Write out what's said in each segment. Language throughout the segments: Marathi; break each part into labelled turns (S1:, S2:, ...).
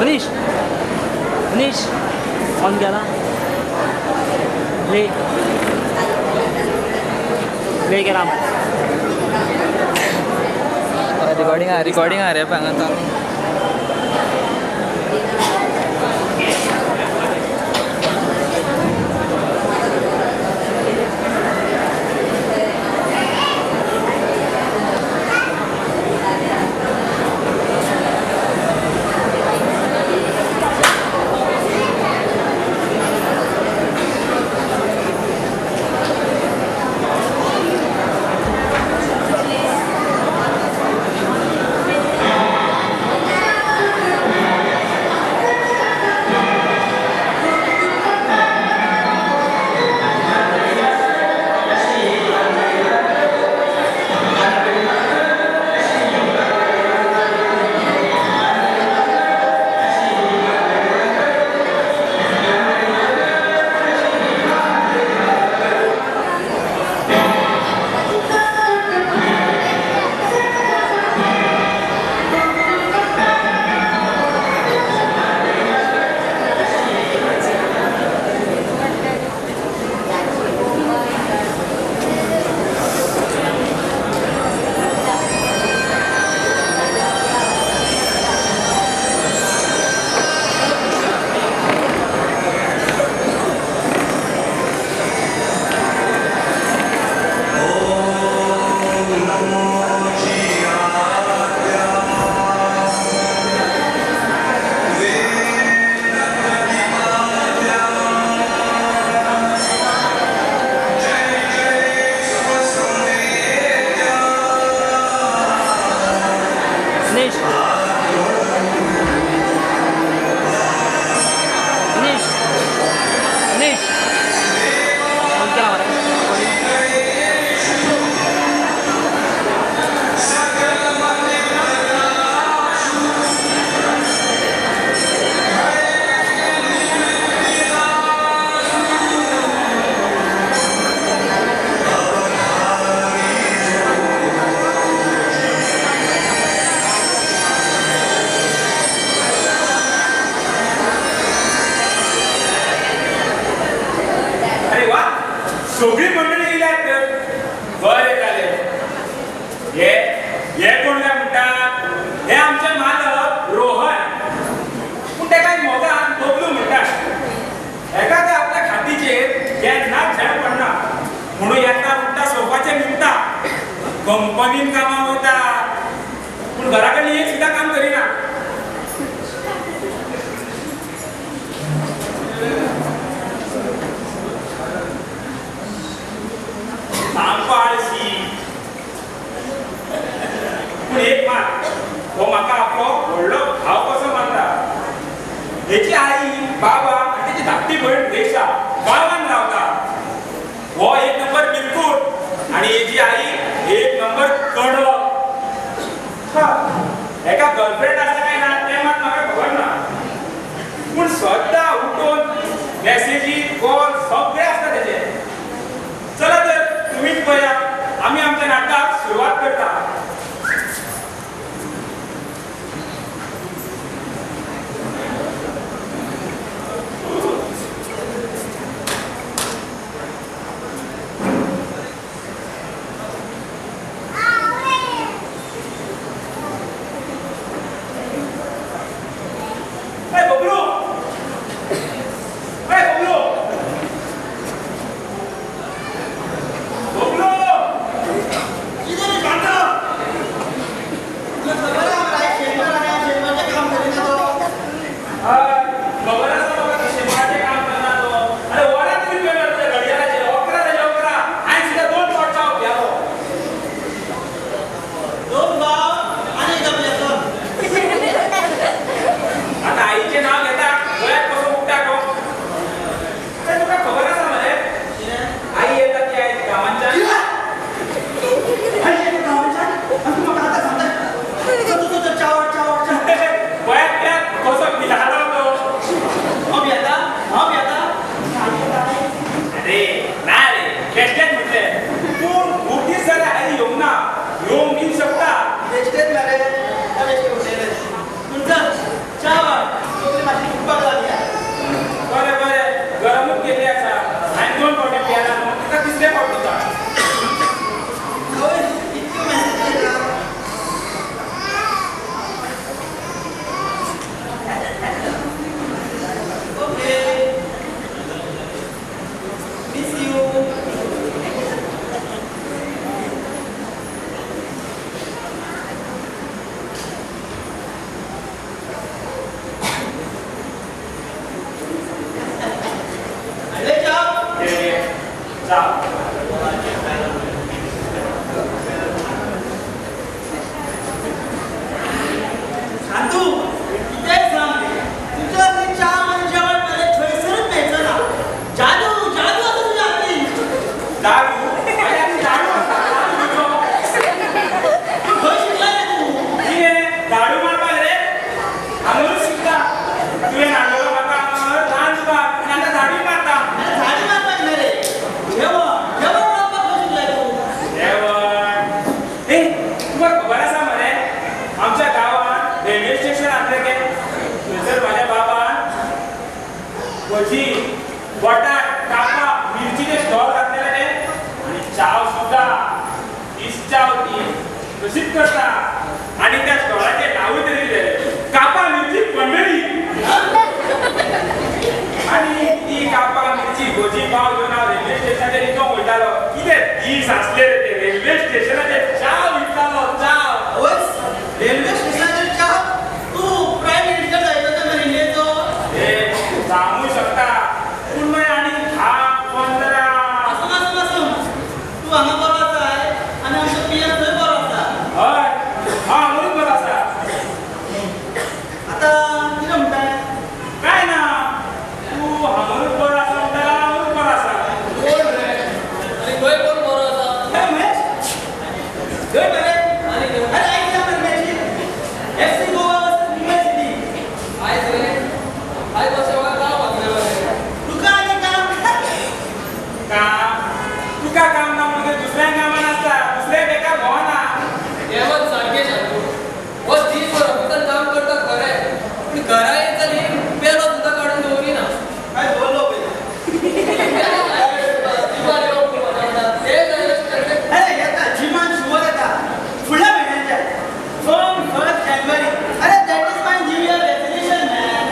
S1: मनीष मनीष ऑन केला प्ले केला
S2: रिकॉर्डिंग आ रे पण
S3: सगळी मंडळी येयल्यात बरें जालें हे कोण काय म्हणटात हे आमचे मालक रोहन पूण तेका मोगान बबलू म्हणटात एका ते आपल्या खातीचेर केन्नाच झेड पडना म्हणून येता उठता सोफाचेर न्हिदता कंपनीन कामाक वयता पूण घरा कडली एक सुद्दां काम करिना सामको आळशी पूण एक मात हो म्हाका आपलो व्हडलो भाव कसो मानता हेची आई बाबा आनी तेची धाकटी भयण रेशा गांवांत रावता हो एक नंबर बिलकूल आनी हेची आई एक नंबर कडक हेका गर्लफ्रेंड आसा काय ना तें मात म्हाका खबर ना पूण सद्दां उठून मेसेजी कॉल सगळे आसता तेचे चला तर तुम्हीच पळया ती तशीच करता आणि त्या स्टॉलाचे नाव तरी कापा मिरची पंढरी आणि ती कापा मिरची भोजी पाव घेऊन हांव रेल्वे स्टेशनाचेर इतको वयतालो कितें दीस आसले रे ते रेल्वे स्टेशनाचेर चाव विकतालो चाव
S4: रेल्वे स्टेशनाचेर च्या तू प्रायम मिनिस्टर जायतो त्या रेल्वेचो
S3: हे सांगू शकता पूण मागीर आनी 10-15
S4: आसून तू हांगा बरो आसा आनी आमचो पीएम थंय बरो आसा
S3: हय हांगूच बरो आसा
S4: आतां कितें म्हणटा
S3: काय ना तू हांगूच बरो आसा म्हणटा हांगूच बरो आसा
S2: कोण रे आणि खंय कोण बरो आसा
S4: काय महेश थंय बरे अरे ऐक ना मॅची FC Goa versus Mumbai city
S2: आयज रे आयज वर्षा म्हाका काम आसलें बरें
S4: तुका आनी काम
S3: काम तुका काम ना म्हणजे दुसऱ्या कामान आसता दुसरे बेकार भोवना
S2: हेमंत सारकें सांगू हो दीसभर ऑफिसांत काम करता खरें पूण घरा येत जाली पेलो सुद्दां काडून दवरिना
S4: काय बोललो पळय अरे येता जिमान शुवर येता फुडल्या म्हयन्याच्या फ्रॉम 1st जानेवारी अरे that is my new year resolution man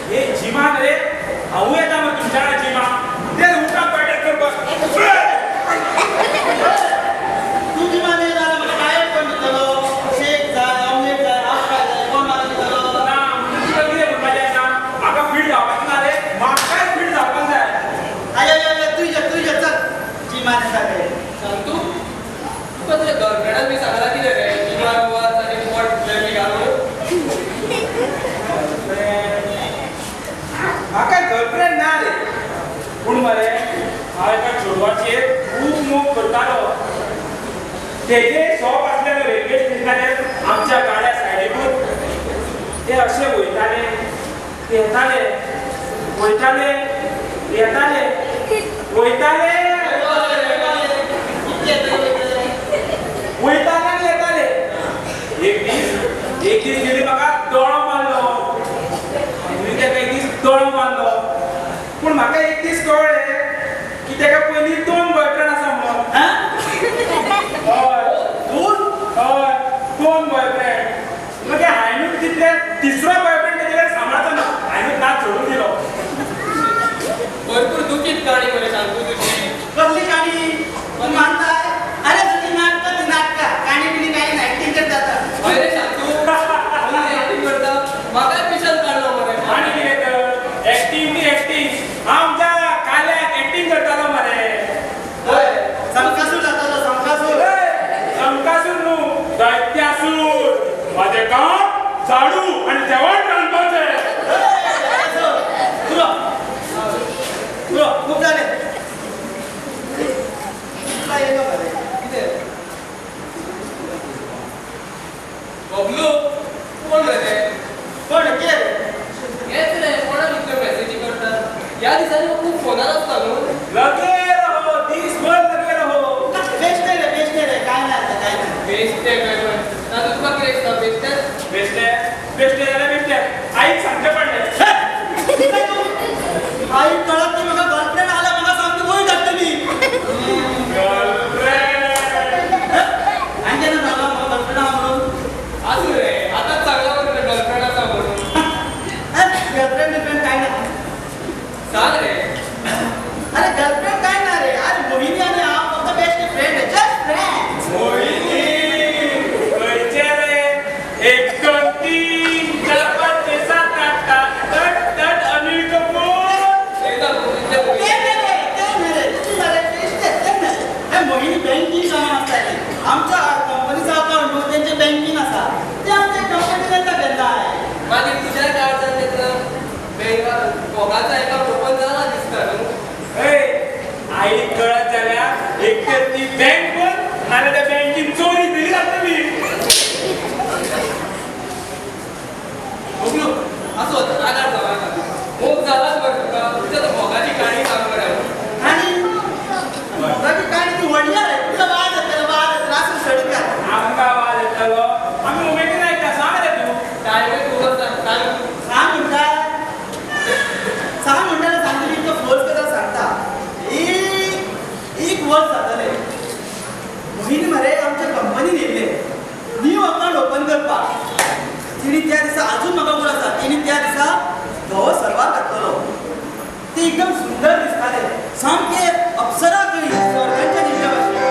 S3: हे जिमान रे हांवूय येता मग तुमच्या वांगडा जिमान ते उठा पडले करपाक
S4: तू जिमान येयला जाल्यार म्हाका डायट कोण दितलो शेक जाय ऑमलेट जाय हाफ फ्राय जाय कोण म्हाका दितलो
S3: ना तुका कितें म्हणपाचें आसा म्हाका फीट जावपाक ना रे म्हाकाय फीट जावपाक जाय
S4: आय तुझ्या चल जिमान येता ते
S2: सांगतू तुका तुज्या गर्लफ्रेंडान बी सांगला कितें रे जिमान वच आनी पोट बी घालून
S3: म्हाका गर्लफ्रेंड ना रे पूण मरे हांव एका चेडवाचेर खूब मोग करतालो तेजे शॉप आसलेलो रेल्वे स्टेशनाचेर आमच्या गाड्या सायडीकूच ते अशे वयताले येताले वयताले येताले वयताले वयताले आनी येताले एक दीस गेली म्हाका दोळो मारलो आनी तेका एक दीस दोळो मारलो पूण म्हाका एक दीस कळ्ळें की तेका पयलीं 2 बॉयफ्रेंड आसा म्हणून हय 2 बॉयफ्रेंड मागीर हांवें चिंतलें तिसरो बॉयफ्रेंड तेजे कडेन सांबाळचो ना हांवें नाच सोडून दिलो
S2: भरपूर दुखीत काणी मरे सांगू तुजी
S4: कसली काणी तू मानताय अरे तुझी नाटका काणी बिणी काही नाही ऍक्टिंग करता आता
S2: अरे सांगू ऍक्टिंग करता म्हाकाय पिशान काडलो मरे
S3: आनी कितें तर एक्टींग ती एक्टींग हांव आमच्या काल्याक एक्टींग करतालो मरे
S4: संकासूर जातालो संकासूर
S3: संकासूर न्हू दैत्यासूर म्हाजें काम झाडू आनी जेवण रांदपाचें
S4: खूप झाले तुला येतो का रे?
S2: कितें बबलू कोण रे ते
S4: कोण के
S2: हेच रे कोणा इतल्यो मॅसेजी करतात ह्या दिसांनी म्हाका खूप फोनार आसता न्हू
S3: लगे रहो दीसभर लगे रहो
S4: बेस्ट रे काय नाही आता काय नाही
S2: बेश्टे काय पण ना तुका कितें दिसता बेश्टेच
S3: बेश्टे बेश्टे जाल्यार बेश्टे आईक सांगचें पडलें
S4: आई कळत नाही मला गर्लफ्रेंड आला मला सांगतो गोळी टाकतली
S3: गर्लफ्रेंड
S4: आणखी ना झाला मला गर्लफ्रेंड आला म्हणून
S2: असू रे आताच चांगला बरं गर्लफ्रेंड आसा म्हणून
S4: गर्लफ्रेंड काय नाही
S2: सांग रे
S4: अरे गर्लफ्रेंड काय नाही रे अरे मोहिनी आणि हा फक्त बेस्ट फ्रेंड आहे जस्ट फ्रेंड
S3: मोहिनी खंयचे रे 1 2 3 4 5 6 7 8 8 अनिल कपूर
S2: एकदा बोलते बोलते
S4: मोहिनी बँकिंग कामां आसता आमच्या कंपनीचं अकाउंट त्यांचे बँकिंग आसा ते आमच्या कंपनीचा घेतला आहे
S2: मागीर तुज्या कार्डान तेका बँक फोगाचा एका ओपन जाला दिसता न्हू
S3: ए आई कळत जाल्यार एक तर ती बँक बंद नाल्यार त्या बँकीन चोरी दिली जातली
S2: बबलू असो आधार जावं मोग जालाच बरं तुका तुझ्या तो फोगाची काणी सांग बरं
S4: आणि मोगाची काणी ती व्हडली आहे तुझा वाद रासून सडका
S3: आमकां आवाज येतलो आमी उमेदीन आयकता सांग रे तूं
S2: टायम तुका सांग
S4: सांग म्हणटाल्यार सांगली तो फोर्स करता सांगता वर्स जातले मोहिनी मरे आमच्या कंपनीन येयले न्यू अकाउंट ओपन करपाक तिणी त्या दिसा अजून म्हाका मूड आसा तिणी त्या दिसा धवो सरवार घातलेलो ते एकदम सुंदर दिसताले सामके अप्सरा कळी स्वर्गांच्या दिव्या भाशेन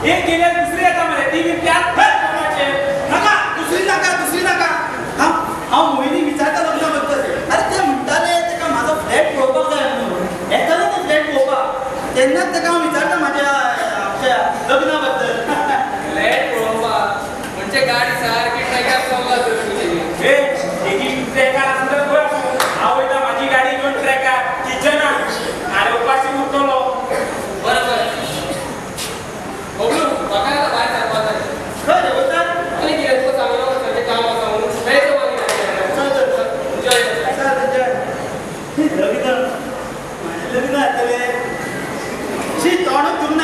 S3: एक गेल्यावर दुसरी येता मरे ती बी त्यात कोणाचे
S4: नका दुसरी नका हा मोहिनी विचारता लग्नाबद्दल अरे ते म्हणटाले तेका माझा फ्लॅट पळोवपाक जाय म्हणून येताना ते फ्लॅट पळोवपाक तेन्नाच तेका हांव विचारता माझ्या आमच्या लग्नाबद्दल
S2: फ्लॅट पळोवपाक म्हणजे गाडी सारकी ट्रॅकार चलला तर
S3: हे एकी ट्रॅकार असलं तर हांव वयता माझी गाडी घेऊन ट्रॅकार किचनात आणि उपाशी उरतलो
S2: बरोबर बबलू म्हाका आता भायर सरपाक जाय
S4: खंय देवतात
S2: आनी कितें तुका सांगलो सगळें काम आसा म्हणून मेळचो मागीर एन्जॉय
S4: लग्न जातले शी तोंड करून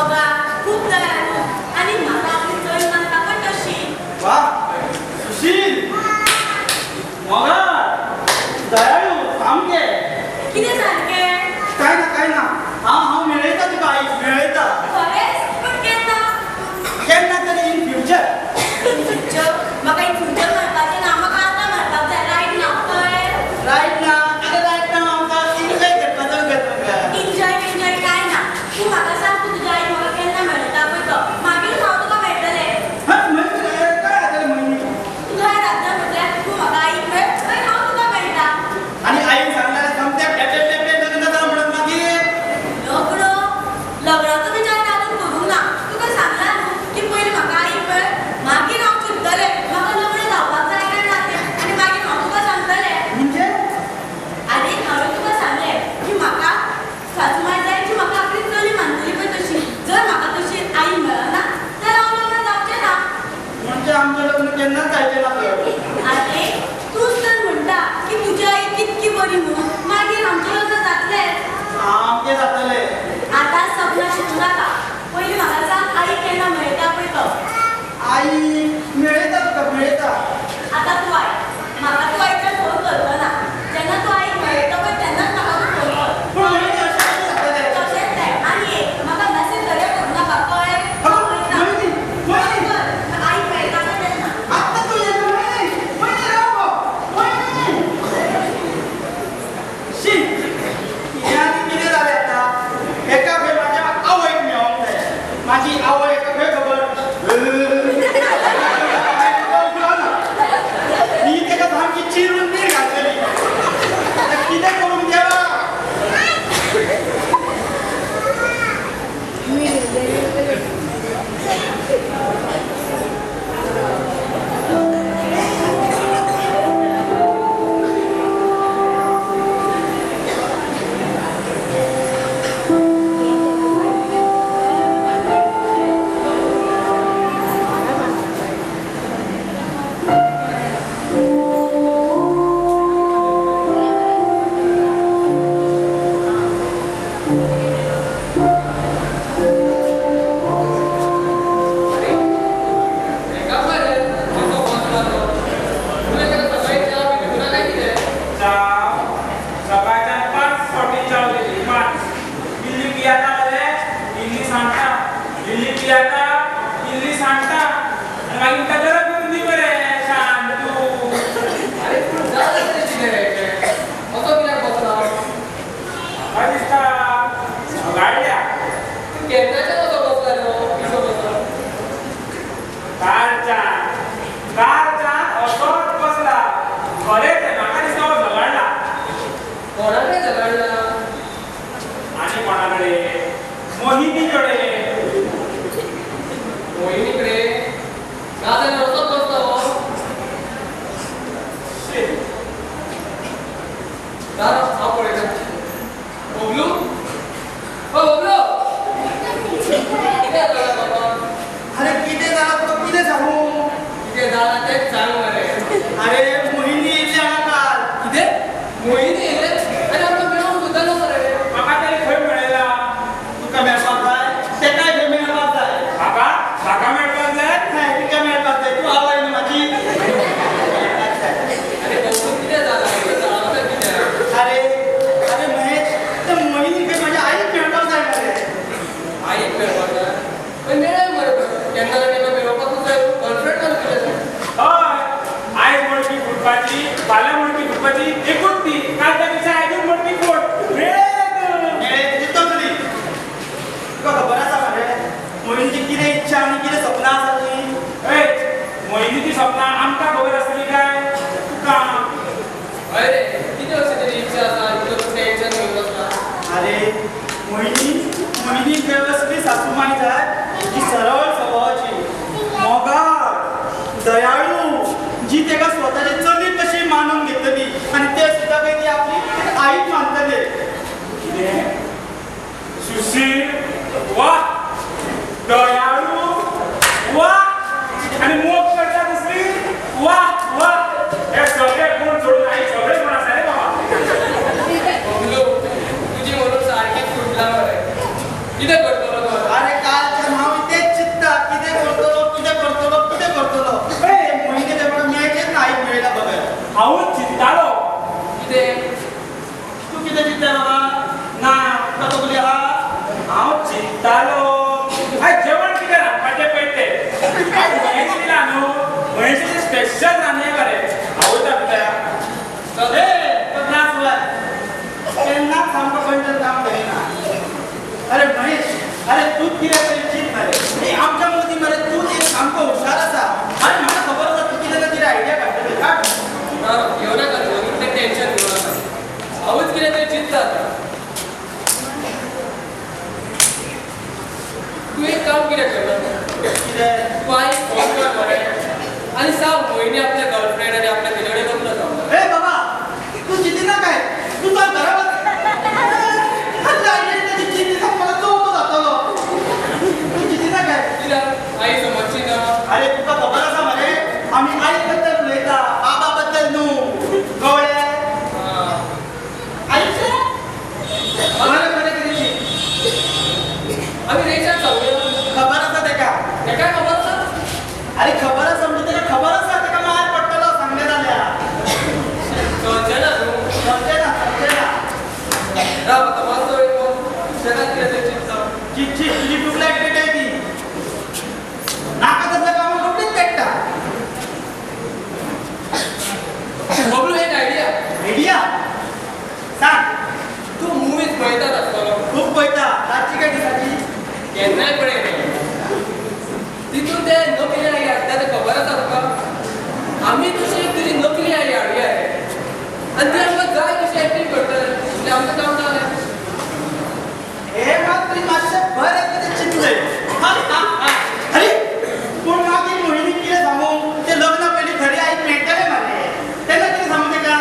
S5: मोगा खूप दयाळू आणि म्हाका आपली चड मानता पण तशी.
S4: वा सुशील मोगा दयाळू सामके
S5: कितें सारकें?
S4: काय ना हांव मेळयता तुका आई मेळयता
S5: खरेंच? पण केन्ना?
S4: केन्ना तरी इन फ्युचर
S5: फ्युचर? म्हाका एक फ्युचर म्हणपाचें ना, म्हाका आतां म्हणपाक जाय. रायट नाव कळ्ळें?
S4: रायट ना आतां रायट ना आमकां एन्जॉय करपाचो गरज
S5: एन्जॉय काय ना. तूं म्हाका सांग, तूं तुज्या आईक म्हाका केन्ना मेळटा पळय तो, मागीर हांव तुका मेळटलें.
S4: काय जातलें म्हयनी
S5: तूं घरा राबता म्हटल्यार तूं म्हाका आईक मेळ, मागीर हांव तुका मेळटा.
S4: आनी आईन सांगल्यार समत्या पेटे लग्न जाता म्हणून मागीर
S5: लग्नाचो विचार अजून करूंक ना. तुका सांगलां न्हू की पयलीं म्हाका आईक मेळ, मागीर हांव चिंततलें म्हाका लग्न जावपाक जाय काय ना तें, आनी मागीर हांव तुका सांगतलें.
S4: म्हणजे
S5: आनी हांवें तुका सांगलें की म्हाका सासूमाय जाय जी म्हाका आपली चली मानतली पळय तशी. जर म्हाका तशी आई मेळना जाल्यार हांव लग्न जावचें ना.
S4: म्हणजे आमचें लग्न केन्नाच जायचें ना तर
S5: आरे तूंच तर म्हणटा की तुजी आई कितकी बरी म्हणून, मागीर आमचें लग्न जातलेंच.
S4: आमचें जातलें
S5: आतां सपना शिकूं नाका. पयलीं म्हाका सांग, आई केन्ना मेळटा पळय तो.
S4: आई मेळयता तुका मेळयता
S5: आतां तूं आयक, म्हाका तूं आयच्यान फोन करचो ना. जेन्ना तूं आईक मेळटा पळय तेन्नाच म्हाका तूं फोन कर.
S4: पूण म्हयनी अशें कशें जातलें
S5: तशेंच तें. आनी एक, म्हाका मॅसेज दर्या करूं नाका कळ्ळें?
S4: म्हयनी
S5: आईक मेळटा पळय तेन्ना.
S4: आत्तां तूं येता म्हयनी राव गो म्हयनी शी हें आनी कितें जालें आतां एका खंय म्हाज्या आवयक मेळोंक जाय म्हाजी आवय एका खंय खबर ही तेका सामकी चिरून नीर घातलेली आतां कितें करूंक देवा दयाळू जी तेका स्वतःची चली कशी मानून घेतली आणि ते सुद्धा काही आपल्या
S3: चिंतालो
S2: कितें
S4: तू कितें चिंतता बाबा ना तुका तकली आहा
S3: हांव चिंतालो आयज जेवण कितें रांदपाचें पळय तें आज म्हैस दिला न्हू म्हैसीचें स्पेशल रांदलें मरे आवडटा तुका
S4: ए पन्नास वर केन्नाच सामको कंट्रोल काम करिना अरे महेश अरे तू कितें तरी चिंत मरे ए आमच्या मदीं मरे तू एक सामको हुशार आसा आनी म्हाका खबर आसा तू कितें ना कितें आयडिया काडटली काड
S2: ना घेवं नाका न्हू तें टेन्शन घेवं नाका हांवूच कितें तरी चिंतता आतां तू एक काम कितें करना
S4: कितें
S2: तू आयज फोन कर मरे आनी सांग मोहिनी आपल्या गर्लफ्रेंड आनी आपल्या तिचे कडेन लग्न जावं
S4: ए बाबा तू चिंतिना काय तू चल घरा
S2: आई समजची ना
S4: अरे तुका खबर आसा मरे आमी आई बद्दल उलयता बाबा बद्दल न्हू कळ्ळें आईचे बरें बरें कितें चिंत
S2: आमी रेशाक सांगूया
S4: खबर आसा तेका
S2: तेका खबर आसा
S4: अरे खबर आसा म्हणजे तेका खबर आसा तेका मार पडटलो सांगले जाल्यार
S2: समजना न्हू
S4: समजेना
S2: राव आतां मातसो वेळ तेका कितें तरी चिंतता
S4: चिंची तुजी ट्यूबलायट पेटय ती नाका तसलं काम कपडीच पेटता
S2: बबलू एक आयडिया
S4: आयडिया सांग
S2: तू मुवीज पळयतात आसतलो
S4: खूप पळयता रातची काय दिसाची
S2: केन्नाय पळय तितून ते नकली आई हाडटा ते खबर आसा तुका आमी तशी तुजी नकली आई हाडुया आनी ती आमकां जाय तशी एक्टींग करतले म्हणजे आमचें काम जालें
S4: हे मात तुवें मातशें बरें कितें चिंतलंय अरे पूण मागीर मोहिनीक कितें सांगू ते लग्न पयलीं खरी आईक मेळटलें मरे तेन्ना कितें सांगू तेका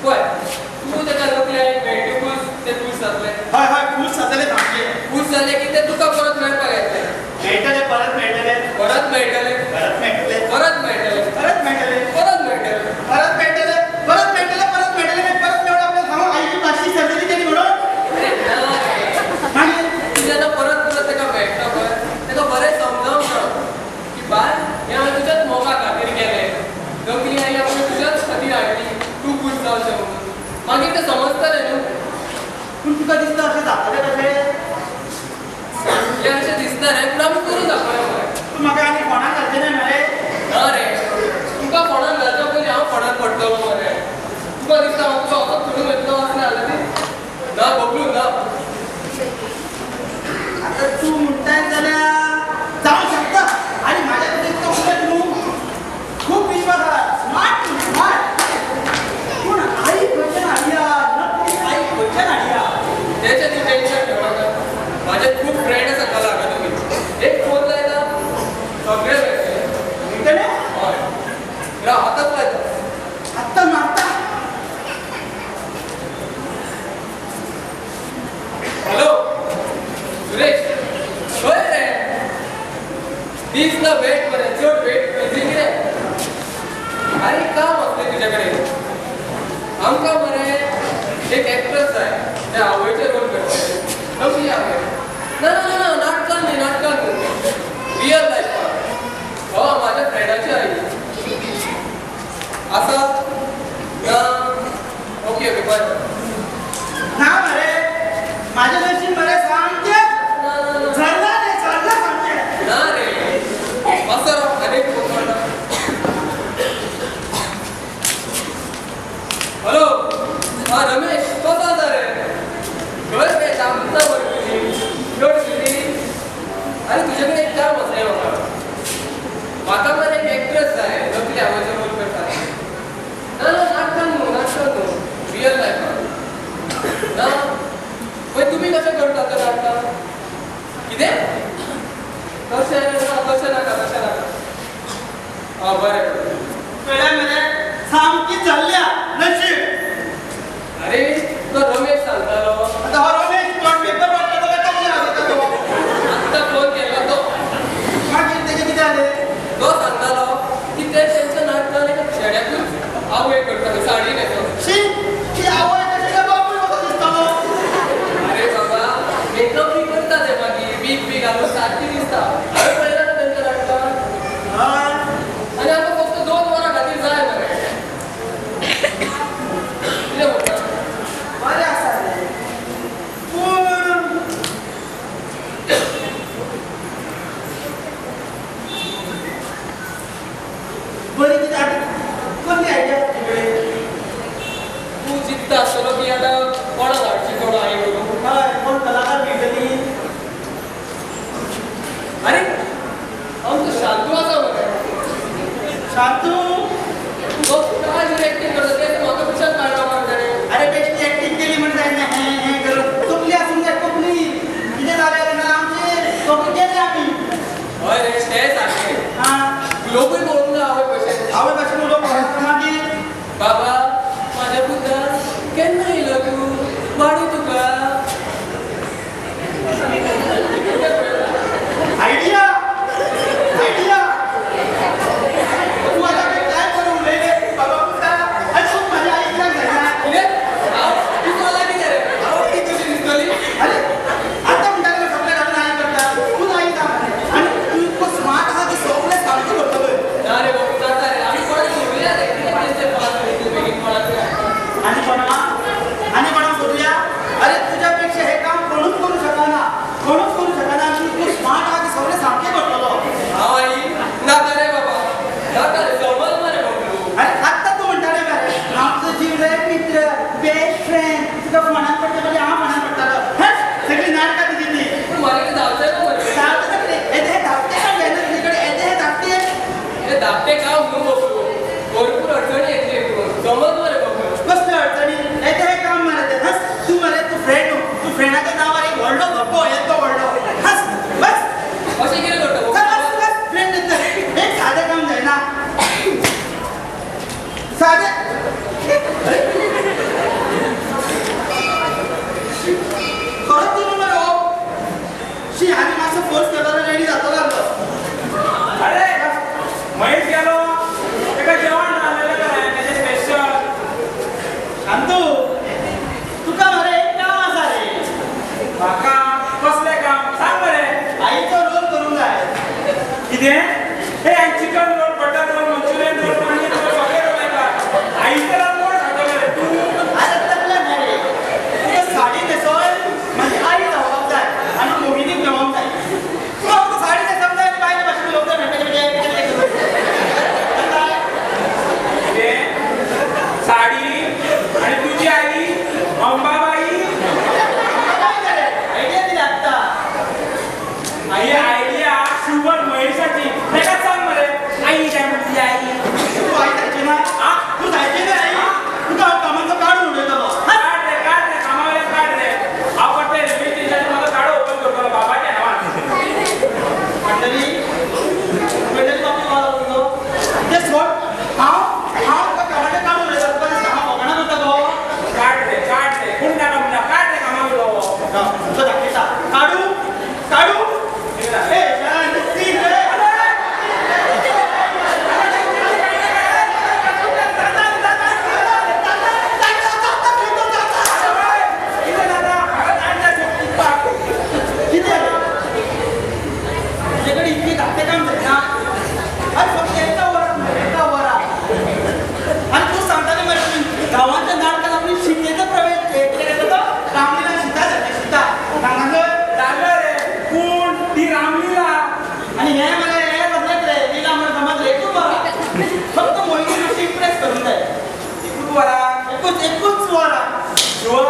S2: पळय तूं तेका नकली आई मेळटकूच ते खूश जातलें
S4: हय हय खूश जातलें सामकें
S2: खूश जालें की ते तुका परत मेळपाक येतलें
S4: मेळटलें परत मेळटलें
S2: परत मेळटलें
S4: परत मेळटलें
S2: परत मेळटलें
S4: परत मेळटलें
S2: परत मेळटलें
S4: परत मेळटलें परत मेळटलें परत मेळटलें मागीर परत मेळून आपल्याला सांगू आईची मातशी सर्जरी केली म्हणून
S2: अरे ना रे
S4: मागीर
S2: तू जेन्ना परत परत तेका मेळटा पळय तेका बरें समजावंक जाय की बाय हें हांवें तुज्याच मोगा खातीर केलें नकली आई हांवें तुज्याच खातीर हाडली तूं खूश जावचें म्हणून मागीर तें समजतलें न्हू
S4: पूण तुका दिसता अशें जातलें कशें
S2: हें अशें दिसता रे पूण आमी करून दाखोवया मरे
S4: तूं म्हाका आनी कोणाक घालचें ना मरे
S2: ना रे तुका फोंडान घालच्या पयलीं हांव फोंडान पडटलो मरे तुका दिसता हांव तुका वचत सोडून वयतलो असलें जाल्यार ती ना बबलू ना
S4: आता तू म्हणताय जाल्यार जावं शकता आणि माझ्या कडेन तो उलट न्हू खूप विश्वास आहा स्मार्ट स्मार्ट पूण आई खंयच्यान हाडया नक्की आई खंयच्यान हाडया
S2: तेचें तूं टेन्शन घेवं नाका म्हाजे खूब फ्रेंड आसा कला अकादमीत एक फोन लायता सगळे मेळटले
S4: मेळटलें
S2: हय राव आतांच लायता
S4: आत्तां मारता
S2: हॅलो सुरेश खंय रे दीस ना वेट मरे चड वेट बिझी कितें अरे काम आसलें तुजे कडेन आमकां मरे एक एक्ट्रेस जाय ते आवयचे रोल करतले नकली आवय ना ना ना ना नाटकान न्ही रियल लायफान हो म्हाज्या फ्रेंडाची आई आसा ना ओके ओके बरें
S4: ना मरे माझ्या नशीब मरे सामकें झरना रे झरना सामकें
S2: ना रे असं राव अनेक फोन करता हॅलो हा रमेश कसो आसा रे खंय रे दामना वरती चड बिजी अरे तुजे कडेन एक काम आसलें म्हाका मरे एक एक्ट्रेस जाय नकली आवयचो रोल करता ना ना नाटकान न्हू रियल लायफान ना पळय तुमी कशें करता तें नाटकां कितें तशें नाका बरें
S4: कळ्ळें मरे सामकी चल्ल्या नशीब
S2: अरे तो रमेश सांगतालो
S4: आता हो रमेश कोण पेपर वाचता तो काय तकली वाजयता तो
S2: आत्तां फोन केला तो
S4: मागीर तेजें कितें जालें
S2: तो सांगतालो की ते तेंच्या नाटकान एका चेड्याकूच आवय करतालो साडी न्हेसोन
S4: शी ती आवय कशी काय बापूय कसो दिसतालो
S2: अरे बाबा मेकअप बी करता ते मागीर वीग बी घालून सारकी दिसता हांवें पळयलां ना तेंच्या नाटकान
S4: हय
S2: आनी आतां फक्त 2 वरां खातीर जाय मरे
S4: शांतू
S2: तो काय जर ऍक्टिंग करतो ते म्हाका पिक्चर काढला म्हणताने
S4: अरे बेश्टी ऍक्टिंग केली म्हणून जायना हे करून चुकली असून जाय कोकणी किती झाले ना आमचे कोकणी गेले आम्ही
S2: हय रे ते सारखे
S4: हा
S2: लोकल बोलून आवय कशे
S4: आवड भाषेने लोक मागे
S2: बाबा माझ्या पुता केन्ना येयलो तू वाडू तुका
S4: आयडिया आयडिया तू आता काय करू उलयले बाबा पुता अजून माझ्या आईला घडला
S2: कितें हांव तू मला कितें रे हांव ती कशी दिसतली
S4: अरे आता म्हणटाले सगळे घालून आई करता तू नाही का आणि तू इतको स्मार्ट आहा की सगळे सारखे करतलो
S2: ना रे बाबा जाता रे आम्ही कोण सोडूया रे कितें तेंचे पास करीत बेगीन कोणाक
S4: आणि कोणा सोडूया अरे तुझ्यापेक्षा हे काम कोणूच करू शकना आणि तू स्मार्ट आहा की सगळे सारखे करतलो
S2: हांव आई नाका रे बाबा नाका रे जमल मरे बाबा
S4: अरे आता तू म्हणटाले मरे आमचो जीव रे मित्र बेस्ट फ्रेंड तुका फोनार पडटा म्हणजे हांव फोनार पडटालो हट सगळी नाटकां तुजी ती
S2: पूण म्हाका कितें धांवचें ना मरे
S4: सारकें सगळे येते हे धाकटे काम जायना तुजे कडेन येते हे धाकटे
S2: हे धाकटे काम न्हू बाबू भरपूर अडचणी येतली जमत मरे बाबू
S4: कसले अडचणी येते हे काम मरे ते हस तू मरे तू फ्रेंड तू फ्रेंडाच्या नावार एक व्हडलो धप्पो येतो व्हडलो हस बस
S2: अशें कितें करता
S4: चल
S2: बाबू
S4: बस बस फ्रेंड येतं एक साधे काम जायना साधे खरंच तू मरे हो शी आम्ही मातसो फोर्स केलो रेडी जातो लागलो
S3: अरे महेश गेलो एका जेवण आणलेलं काय त्याचे स्पेशल
S4: शांतू तुका मरे एक काम आसा रे
S3: म्हाका कसले काम सांग मरे
S4: आईचो रोल करूंक जाय
S3: कितें हे chicken roll butter roll manchurian roll paneer roll सगळे रोल येतात आईचं रोल कोण खातो रे तू
S4: अरे तसलं नाही रे तुका साडी न्हेसोय माझी आई जावपाक जाय आनी मोहिनीक मेळोंक जाय तूं फक्त साडी न्हेसप जाय आनी बायले भाशेन उलोवंक जाय
S3: कितें साडी आणि तुझी आई अंबाबाई
S4: आयडिया दिली आत्ता
S3: आई आयडिया शुगर महेशाची तेका सांग मरे आई काय म्हणते आई
S4: तू आई जायची ना
S3: हा?
S4: तू जायची ना आई तुका हांव कामाचो काढून उडयतलो
S3: काढ रे कामावले काढ रे हांव पडले रेल्वे स्टेशन मला गाडो ओपन करतलो बाबाच्या नावान
S4: मंडळी बाबा कॉल होतो ते सोड हांव तुका कामाचें काढून उडयतलो तुका दिसता हांव भोगणा करता गो
S3: काढ रे कोण काढा म्हणा काढ रे कामावलो
S4: तुका दाखयता काढू ए शांत सीन रे तुझ्याकडे इतकी धाकटे काम जायना अरे फक्त एका वरात आणि तू सांगताना मरे गावाच्या नाटकात आपली शिकेचा प्रवेश केला तो रामलीला सीता जाते सीता
S3: लागलं रे कोण ती रामलीला
S4: आणि हे मला हे बदलत रे लीला मला समजले तू बघा फक्त मोहिनी इम्प्रेस करून जाय
S3: तू बरा
S4: एकूच वरा
S3: शुअर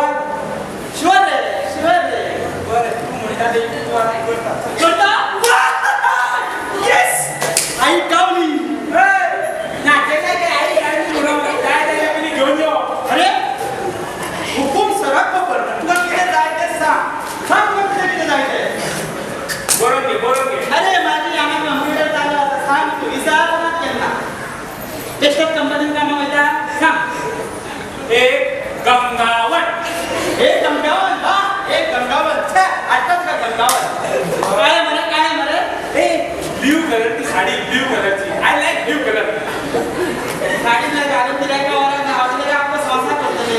S4: शिवर रे
S3: बरं तू म्हणता ते तू बरा करता
S4: करता येस आई गावली
S3: नाटे काय आई काय पुरवलं काय त्याच्या मी घेऊन येऊ
S4: अरे हुकूम सरक पकड तुला किती जायचे सांग तुला किती जायचे
S3: बरोबर घे
S4: अरे माझी आम्ही कम्प्युटर चालू आता सांग तू विचार केला टेस्टर कंपनीत कामा वयता सांग
S3: एक गंगावत
S4: एक गंगावन छे आठवत का गंगावन काय मरे
S3: ए ब्ल्यू कलरची साडी ब्ल्यू कलरची आय लाईक ब्ल्यू कलर
S4: साडीला घालून दिलाय का वरा आपल्याला आपण स्वासा करतले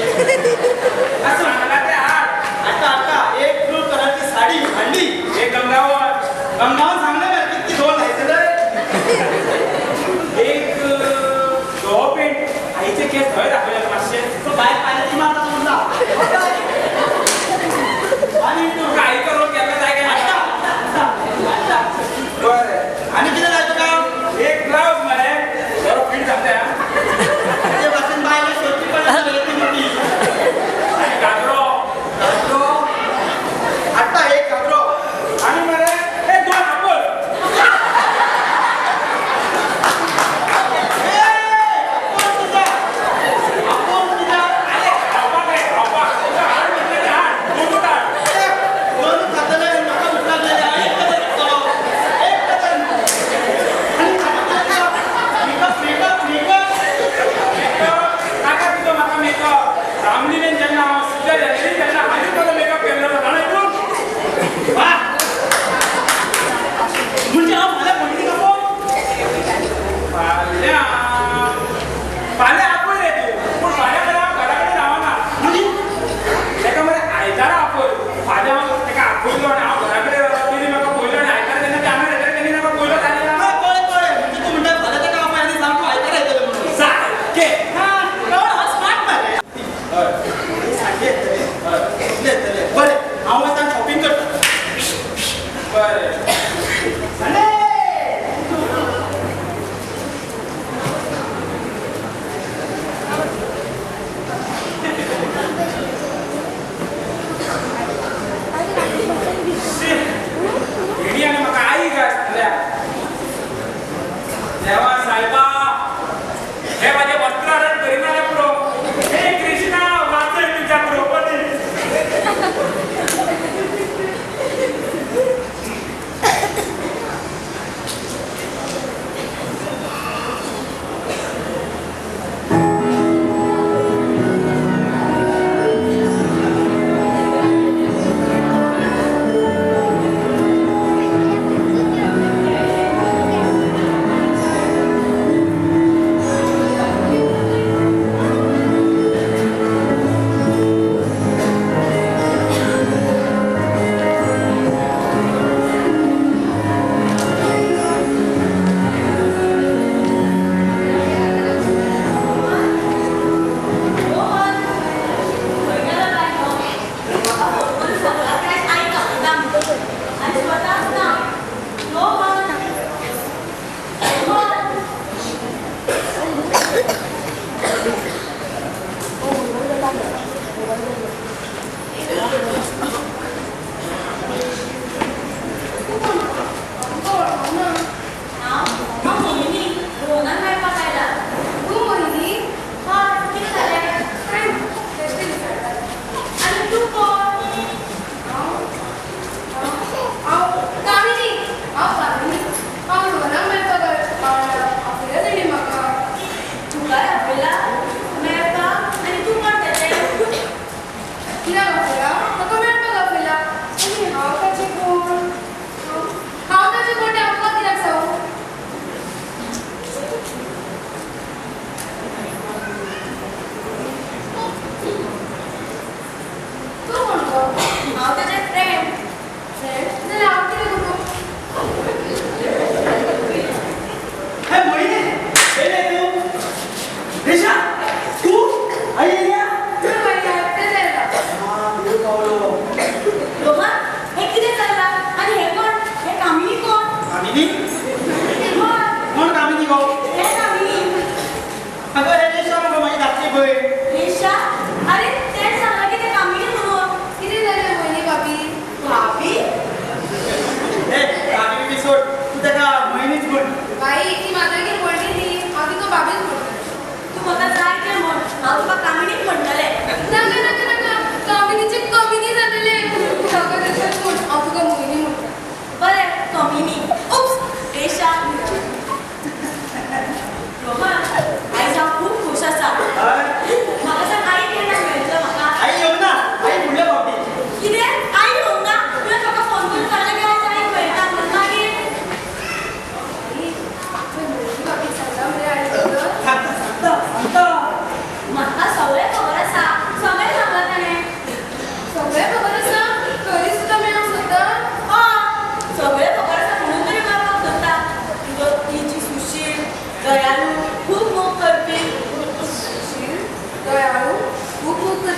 S3: असं म्हणाला ते आठ
S4: आता एक ब्लू कलरची साडी आणली
S3: एक गंगावत
S4: गंगावन सांगले मरे किती दोन आहे रे
S3: एक गव्हा पेंट आईचे केस धुवायला दाखवले 500
S4: तो बाहेर पाण्याची मारता म्हणला आणि तू
S3: काही करून केलं जाय काय
S4: आता
S3: बरं
S4: आणि किती जायचं काम
S3: एक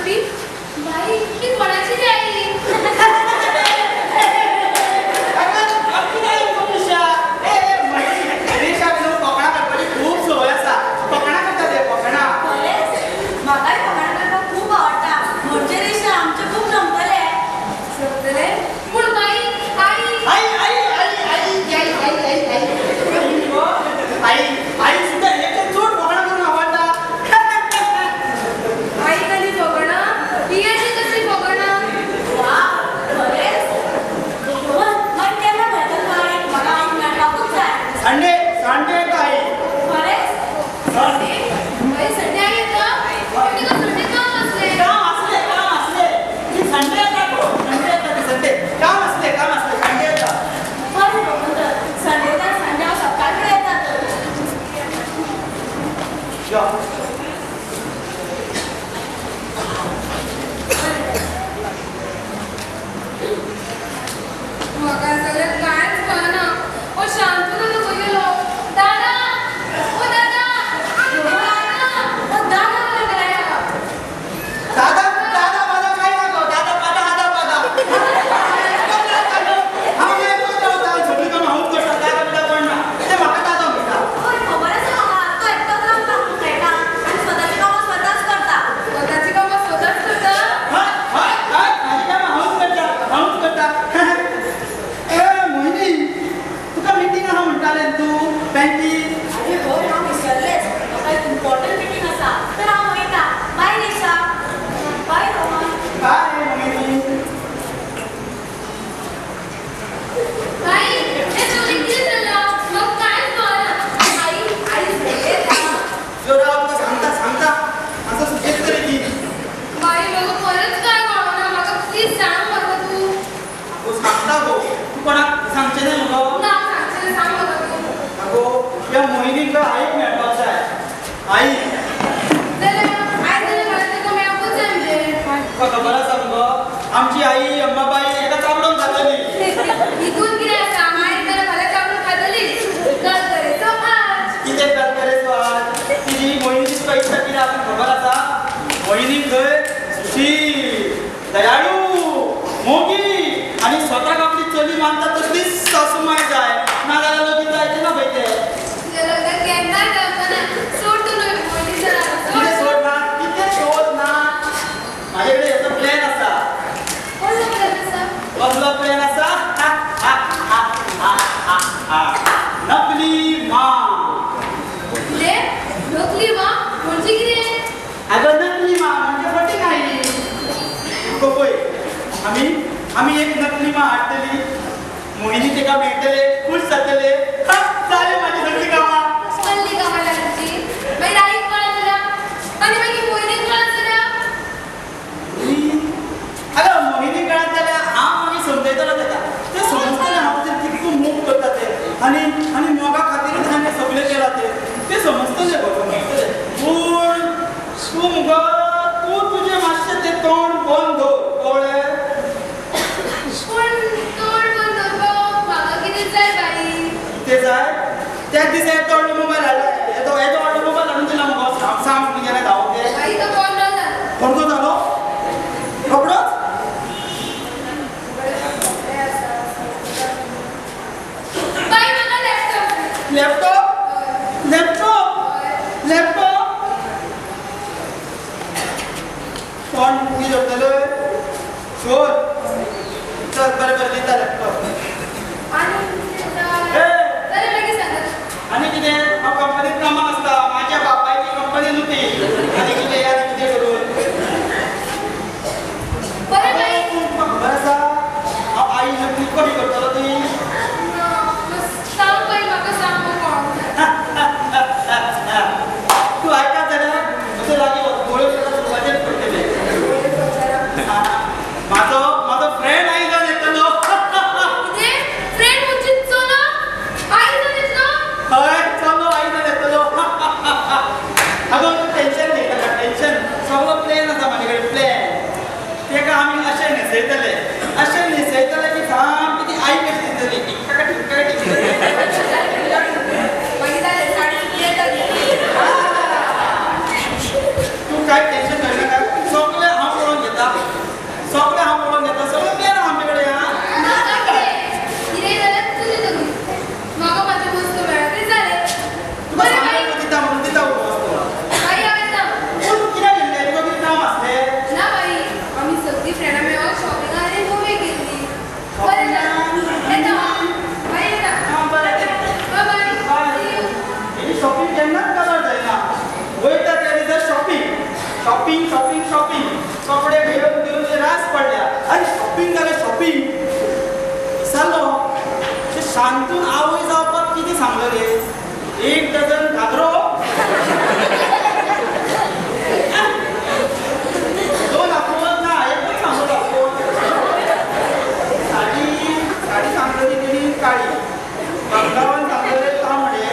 S6: बसली बाई ती कोणाची रे आई
S4: खूप सवय असा पकडा करता ते पकडा
S5: म्हाकाय कोणाक करपाक खूप आवडटा म्हणजे रेशा आमचे खूप जमतले
S6: सगळे पूण बाई आई
S4: आई सुद्धा एक जोड पकडा करून आवडता
S6: आई कधी बघणं ही अशी कशी बघणं
S5: वा खरेच मन केला भेटत काय मला आई नाटकच जाय
S4: संडे संडे काय
S5: खरेच
S6: बाई संडे आई येतं तुम्ही का संडे काम असले
S4: काम असले की संडे काम असले संडे येतात
S5: बरं बघून संडे तर संडे सकाळकडे येतात
S6: मगा सगळे कायच कळना ओ शांतू नको गेलो दादा ओ दादा
S4: दादा दादा काय नको दादा पादा हा काय करता होता सगळी काम हाऊस करता दादा पण ना ते माका दादा म्हणता
S5: खबरच आहे तो एकटाच राहता खेळता आणि स्वतःची कामं स्वतःच करता
S6: स्वतःची कामं स्वतःच करता
S4: माझी काम हाऊस करता ए मोहिनी तुका मीटिंग हा म्हणताले तू बँकीत
S5: अरे हो हांव विसरलेच म्हाका इम्पॉर्टंट मीटिंग आसा तर हांव वयता बाय निशा बाय रोहन
S4: काय मोहिनी
S6: बाई हे चोरी किती झालं मग काय कळना आई झाले
S4: जोरा तुका सांगता असं सुचेत तरी की
S6: बाई मग परत काय कळना मला प्लीज सांग मला तू
S4: तू सांगता गो तू कोणाक सांगचे नाही मगो
S6: ना सांगशील सांग मला तू
S4: अगो या मोहिनीकडे आईक मेळपाक जाय आई तुका खबर आसा मगो आमची आई अम्माबाई एका चाबडून खातली
S6: इथून किती असा माहीत तर मला काढून खातली तर करेचो आज
S4: कितें करतले तूं आज तुजी मोहिनीची तुका इच्छा कितें आसा खबर आसा मोहिनी खंय सुशील दयाळू मोगी आणि स्वताक आपली चली मानता तसली सासूमाय जाय नाजाल्यार लोक जायचे ना पळय ते
S6: लग्न केन्ना करतना सोड तू न्हय मोनीच्या
S4: कितें सोडना कितें सोडना माझे कडेन हेचो प्लॅन आसा
S6: कसलो प्लॅन आसा
S4: कसलो प्लॅन आसा नकली मां
S6: कितें नकली वा म्हणजे कितें
S4: अगं नकली मां म्हणजे फटी काय पळय आम्ही एक नकली मां हाडटली मोहिनी तेका मेळटले खूश जातले जाले माझी सगळी कामां
S6: कसली कामां लागची मागीर आईक कळत जाल्या आनी मागीर मोहिनीक कळत जाल्या
S4: अगं मोहिनी कळत जाल्यार हांव मागीर समजयतलो ताका ते समजतले हांव ते कितको मोग करता ते आनी मोगा खातीरच हांवें सगळें केलां ते समजतले गो समजतले पूण तूं मुगो तूं तुजें मातशें तें तोंड बंद दवर कळ्ळें
S6: पूण तोंड बंद दवरपाक म्हाका कितें जाय बाई
S4: ते जाय त्याच दिसा येतो ऑटोमोबाईल हाडला येतो ऑटोमोबाईल हाडून दिला मगो सांग गेले धांवून ते
S6: बाई तो कोण जाता
S4: कोणतो जालो कपडोच
S6: बाई म्हाका लॅपटॉप
S4: लॅपटॉप लॅपटॉप लॅपटॉप कोण कितें करतले शोध चल बरें दिता लॅपटॉप
S6: आणि जाल्यार मागीर सांगात
S4: आनी कितें हांव कंपनीत कामाक आसता म्हाज्या बापायची कंपनी न्हू ती आनी कितें करून
S6: बरें बाई
S4: खबर आसा हांव आई नकली कशी करतलो ती
S6: सांग बाई म्हाका सांग
S4: तू ऐका जाल्यार म्हजो लागीं गोळ्यो सुरवातेर पडटले माझो फ्रेंड आई जावन येतलो
S6: फ्रेंड म्हणजे चलो आई जावन येतलो
S4: हय चलो आई जावन येतलो अगो तूं टेन्शन घे नाका टेन्शन सगळो प्लॅन आसा म्हाजे कडेन प्लॅन तेका आमी अशें न्हेसयतले की सामकी ती आई कशी दिसतली टिकटक
S6: मागीर जालें साडी येता
S4: तू काय टेन्शन घेवनाका सगळें हांव कपडे घेऊन घेऊन रास पडल्या आणि शॉपिंग झालं शॉपिंग विसरलो ते शांतून आवय जावपाक किती सांगलं रे 1 डझन घागरो 2 आपोवत ना एकच सांगत आपोवत साडी सांगली तेणी काळी बंगावान सांगले तांबडे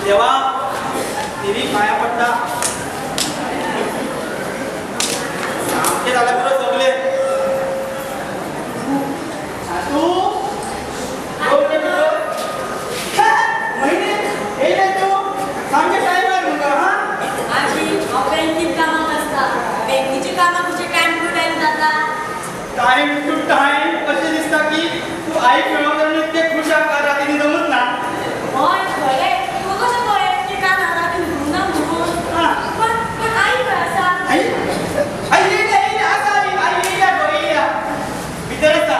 S4: देवा देवी पाया पडटा सामके झाल्या पुरो सगळे सासू दोघे मिळून महिने हे नाही तू सामके टाइम आहे मुलगा हा
S5: आजी बँकेत कामात असता बँकेची कामं तुझे टाइम टू टाइम जातात
S4: टाइम टू टाइम कसे दिसता की तू आई खेळवताना इतके खुश आहात रात्री जमत ना
S5: होय खरे तू कसं कळेल की का नाराज ना म्हणून पण आई कसा
S4: आई आई येईल आता आई येईल या विचारता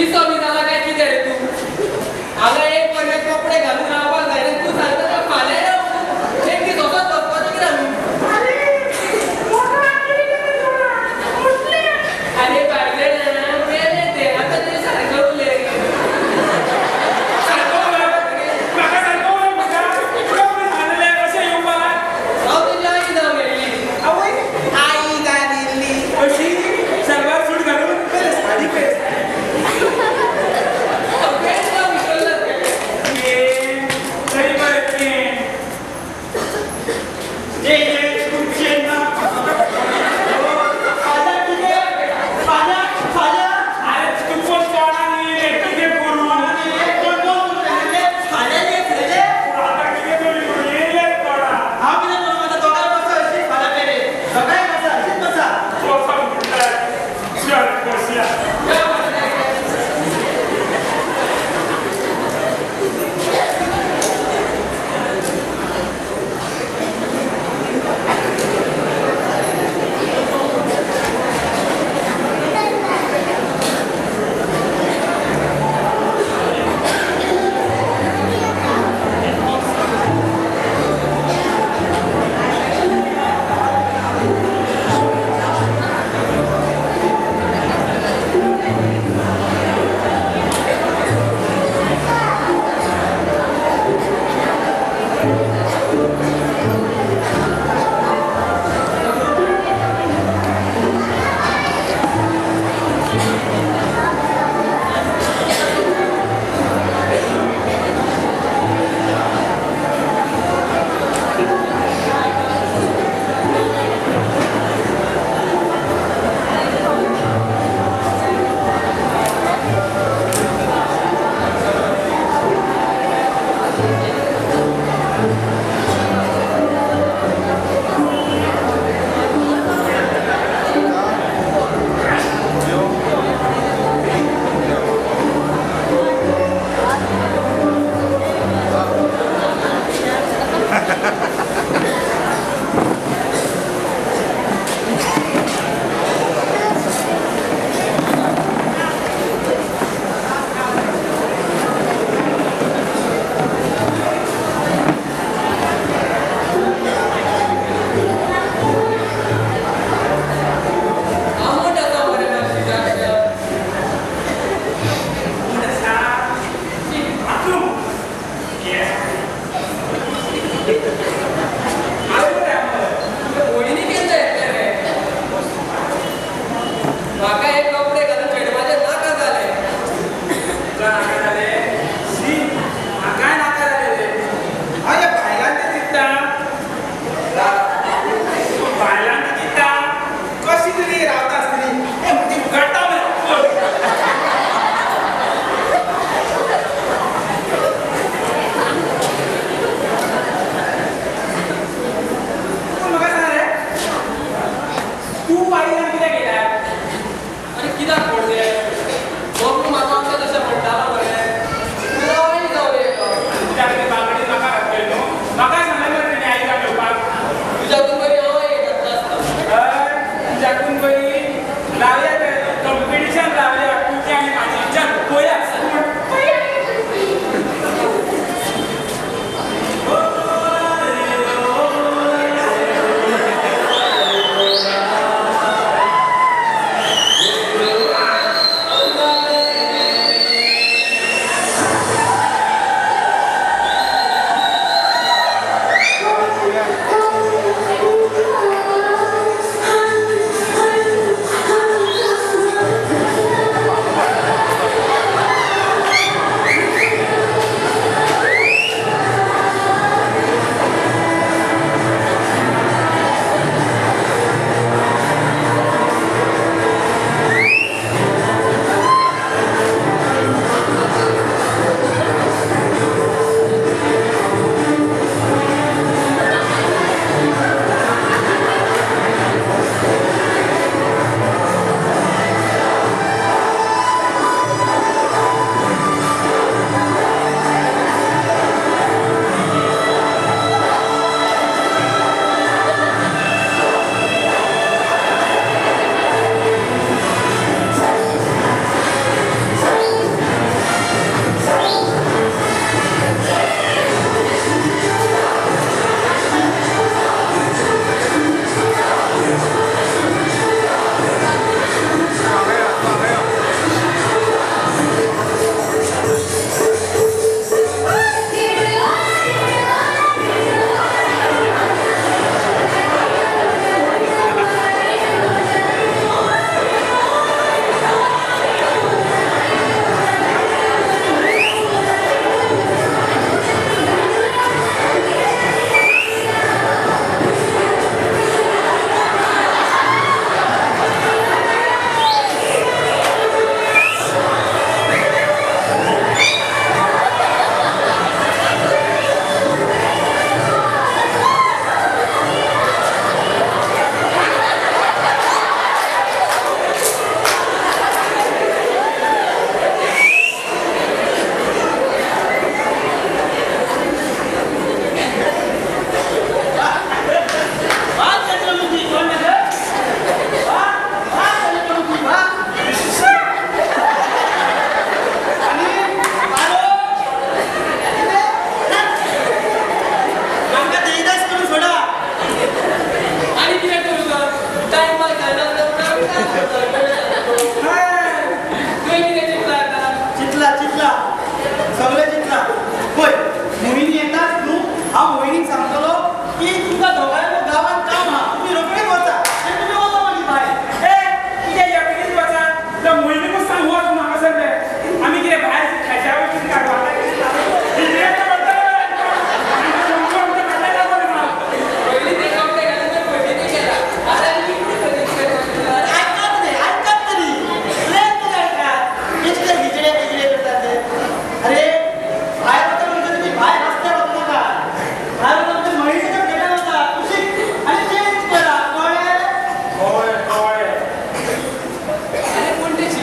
S2: पिसो बी झाला काय किती रे तू हांगा एक पडले कपडे घालून रावपाक जाय रे तू सांगता का फाल्यां एक दीस वचत वचपाचें कितें आमी अरे बायले ना मेले ते आता तरी सारकें उरले
S3: सारको म्हाका सारको म्हाका प्रॉब्लेम झालेले अशें येवपाक
S2: हांव तुजी आई जावं गेल्ली
S3: आवय
S4: आई गादिल्ली
S3: अशी सलवार सूट घालून
S4: पयले साडी पळय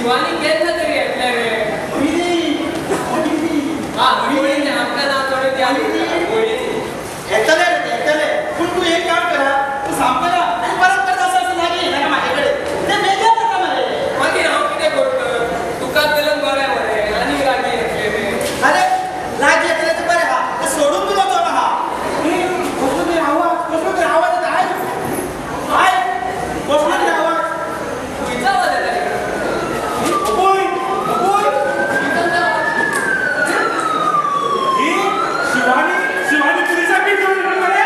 S2: शिवानी केन्ना तरी येतले रे हा मोहिनी आमकां नाव थोडे द्या मोहिनी
S4: येतले पण तू एक काम करा तू सामको ना तू परत असं लागेल ना माझ्याकडे ते मेजर नका मला
S2: मागीर हांव कितें करता तुका दिलं बरें मरे आनी लागीं येतले रे
S4: अरे लाग येतले तर बरे हा ते सोडून तुला तो ना हा कसलो तरी आवाज येता हाय कसलो तरी आवाज
S2: खंयचा आवाज येता रे
S3: अबोय ही शिवानी पुलिसांनी घेऊन मरे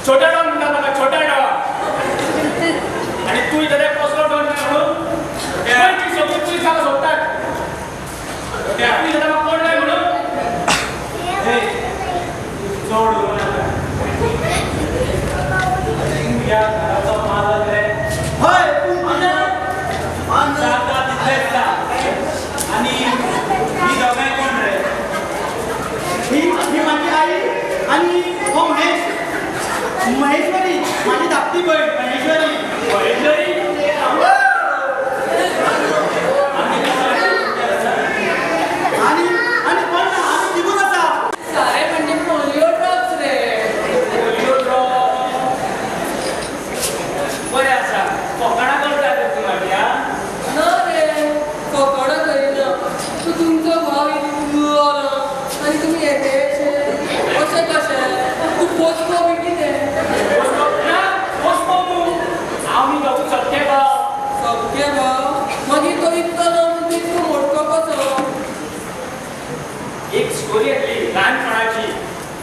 S3: छोटा डॉन म्हणतात बघा छोटा डॉन आणि तू इथे कसलो डॉन नाही म्हणून ती सगळी पुलिसाला सोडतात तू इथे कोण नाही म्हणून सोड या घराचा मालक रे
S4: होय
S3: आणि ही दोघे कोण रे
S4: ही माझी आई आणि हो महेश्वरी माझी धाकटी बहीण महेश्वरी आणि कोण ना आम्ही तिघून असा
S2: सारे म्हणजे पोलिओ ड्रॉप्स रे
S3: पोलिओ ड्रॉप बरे आसा कोकणा करता तू माझ्या
S2: ना रे कोकोडा करीना तू तुमचो भाव इतलो आणि तुम्ही येते अशें कशें तू पोचको बी कितें
S3: आम्ही जाऊ सत्य
S2: सगळे भाव मागीर तो इतलो तितको मोठो कसो
S3: एक स्टोरी येतली लहानपणाची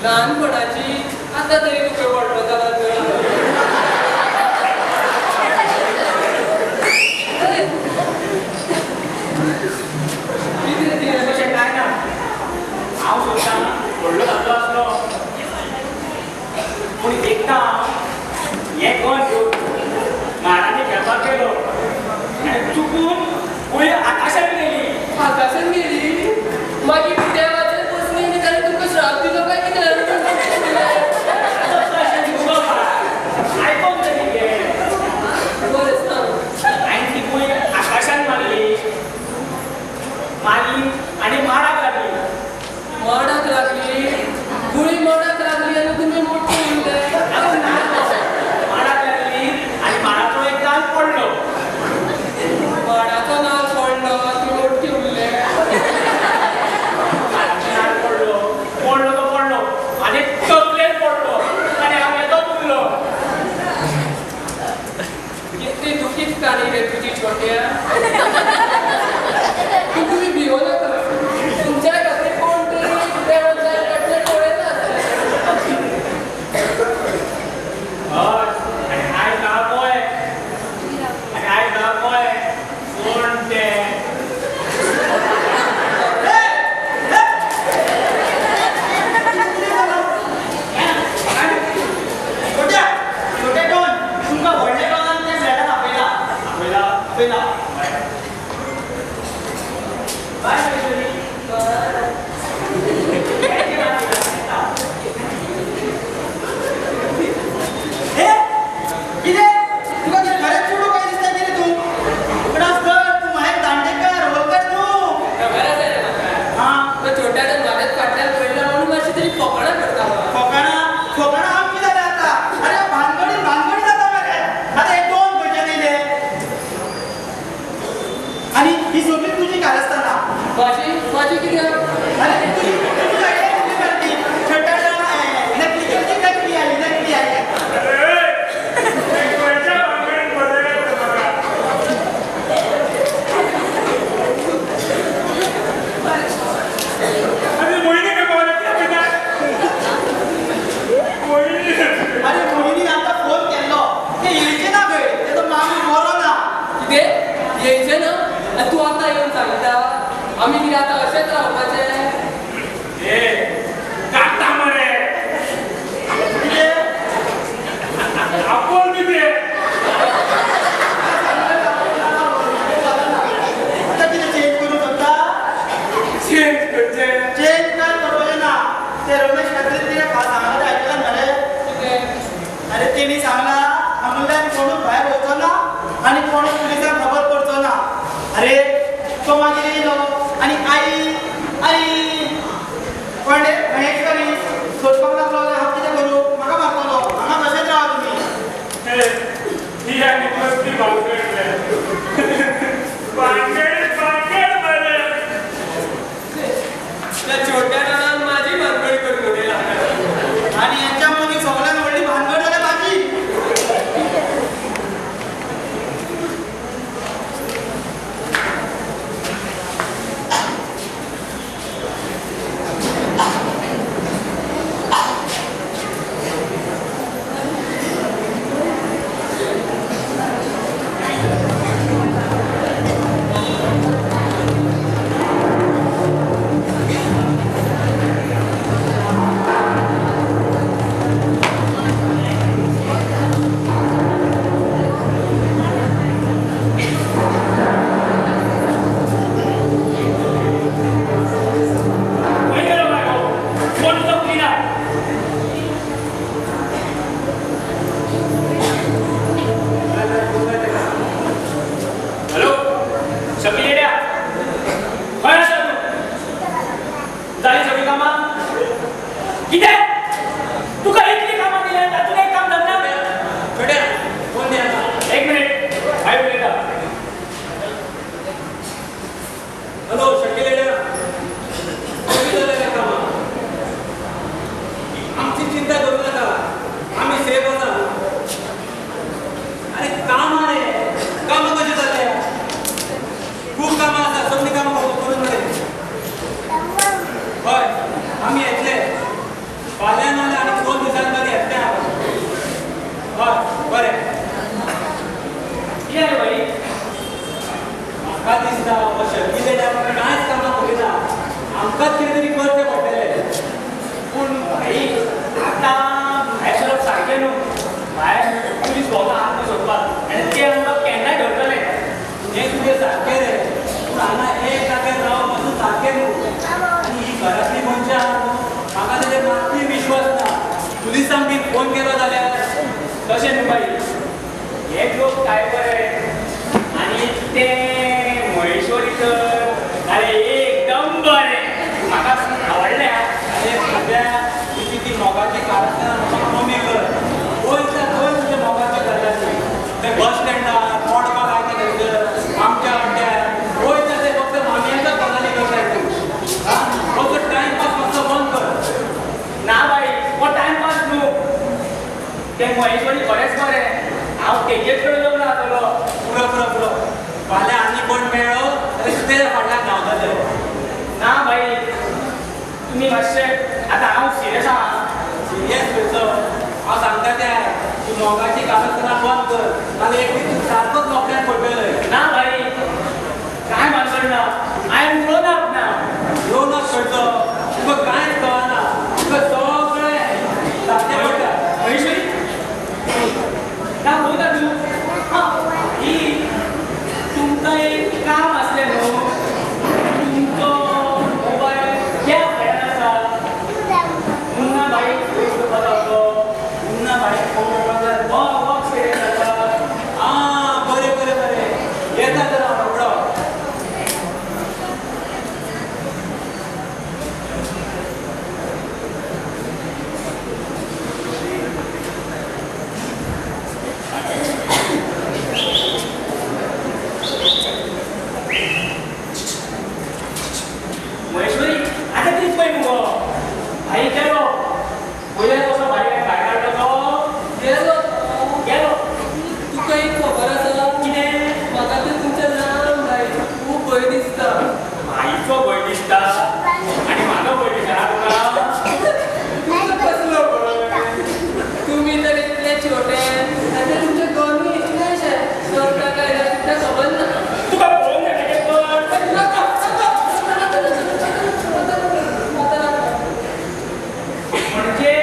S2: ल्हानपणाची आतां तरी तुका व्हडलो जाला
S3: तशें काय ना हांव सोदतां व्हडलो जाल्लो आसलो पूण एकदां हें गन घेवन म्हारांनी खेळपाक गेलो आनी चुकून गुळी आकाशान गेली
S2: आकाशान गेली मागीर देवाचेर बसली आनी ताणें तुका श्राप दिलो काय कितें
S3: आयकोंक तरी गे
S2: बरें सांग
S3: हांवें ती गुळी आकाशान मारली आनी माडाक लागली
S2: माडाक लागली गुळी माडाक लागली आनी तुमी मोठी उरले
S3: माडाक लागली आनी माडाचो एक दाल पडलो
S2: माडाचो नाल पडलो ती मोठी उरले माझी किती आहे?
S4: अरे तू काय करते? छोटा नकली करते का नकली आहे? अरे मोहिनी आता फोन केलो ते यायचे ना गय ते तर मामी मरो ना
S2: किती यायचे ना आणि तू आता येऊन सांगितला आम्ही किती आता असेच राहपाचे
S4: आता तिथे चेंज करू शकता चेंज कर बरोबर ना ते रमेश खात्री तिने सांगला ऐकलं म्हणे अरे तिने सांगला अमूल्याने कोणून बाहेर होतो ना आणि कोण पोलिसांना खबर पडतो ना अरे तो मागे गेलो आणि आई पण महेश्वरी सोडपाक लागलो हा किती करू म्हाका मारतलो हांगा तशेंच राहा
S2: त्या छोट्या नानान माझी भानगड करून उडीला
S4: आणि यांच्यामध्ये सगळ्यात व्हडली भानगड जाल्या माझी
S3: फोन केला जाल्यार तशें न्हू बाई हे लोक काय बरे आणि ते महेश्वरी तर अरे एकदम बरे म्हाका आवडले अरे सध्या तुजी ती मोगाची कारस्थान कमी कर वयता थंय तुज्या मोगाच्या घराची ते बस स्टँडार मोडपाक आयता थंयसर आमच्या अड्ड्यार वयता ते फक्त मामयांच्या तोंडानी करता तूं फक्त टायमपास फक्त बंद कर ना बाई हो टायमपास न्हू ते महेश्वरी खरेंच बरें हांव तेजेच कडेन लग्न जातलो पुरो फाल्यां आनी कोण मेळ्ळो जाल्यार तेज्या फाटल्यान धांवतले ना बाई तुमी मातशें आतां हांव सिरियस आहा सिरियस खंयचो हांव सांगता तें तूं मोगाची कारस्थाना बंद कर नाल्यार एक दीस तूं सारकोच नोकऱ्यान पडटलें ना बाई काय भानगड ना I am grown up now grown up खंयचो तुका कांयच कळना तुका सगळें सारकें पडटा महेश्वरी ना बोलता तू ही तुमचं एक काम असले न्हू तुमचो मोबायल त्या फॅन आसा मुन्ना बाई बरो मुन्ना बाई फोन बॉक्स केले जाता बरें येता तर हांव रोकडो आईचो भय दिसता आणि म्हाजो भय दिसता तुका
S2: कसलो भय? तुम्ही तर इतले छोटे आणि तुमचे दोन्ही इतलेशे चलता काय ना तुमच्या खबर ना.
S3: तुका पळोवंक जाय म्हणजे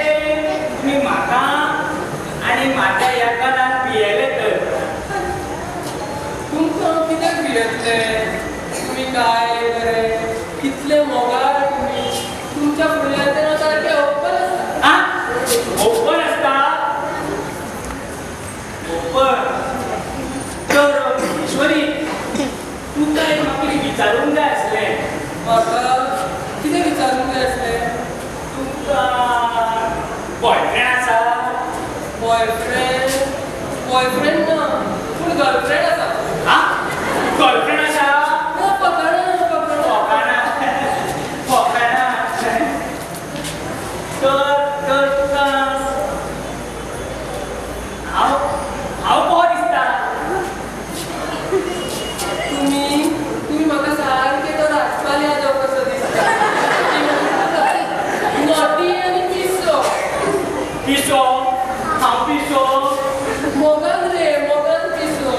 S3: तुम्ही म्हाका आणि म्हाज्या येकाराक पियेले तर
S2: तुमकां कित्याक भियेतले? तुम्ही काय बरे कितले मोगाळ तुम्ही तुमच्या फुडल्यान तेन्ना सारखे ओपन आसता.
S3: ओपन असता ओपन तर ईश्वरी तू काय म्हाका विचारूंक जाय आसलें
S2: म्हाका कितें विचारूंक जाय आसलें?
S3: तुमका बॉयफ्रेंड आसा
S2: बॉयफ्रेंड ना पूण गर्लफ्रेंड आसा.
S3: गर्लफ्रेंड आसा
S2: पकडा
S3: फकाणा फकाणा तर तुका हांव कोण दिसता
S2: तुम्ही म्हाका सारके तो राजपाल यादव कसो दिसता. नॉटी आणि पिसो
S3: पिसो हांव पिसो
S2: मोगन रे मोगन पिसो.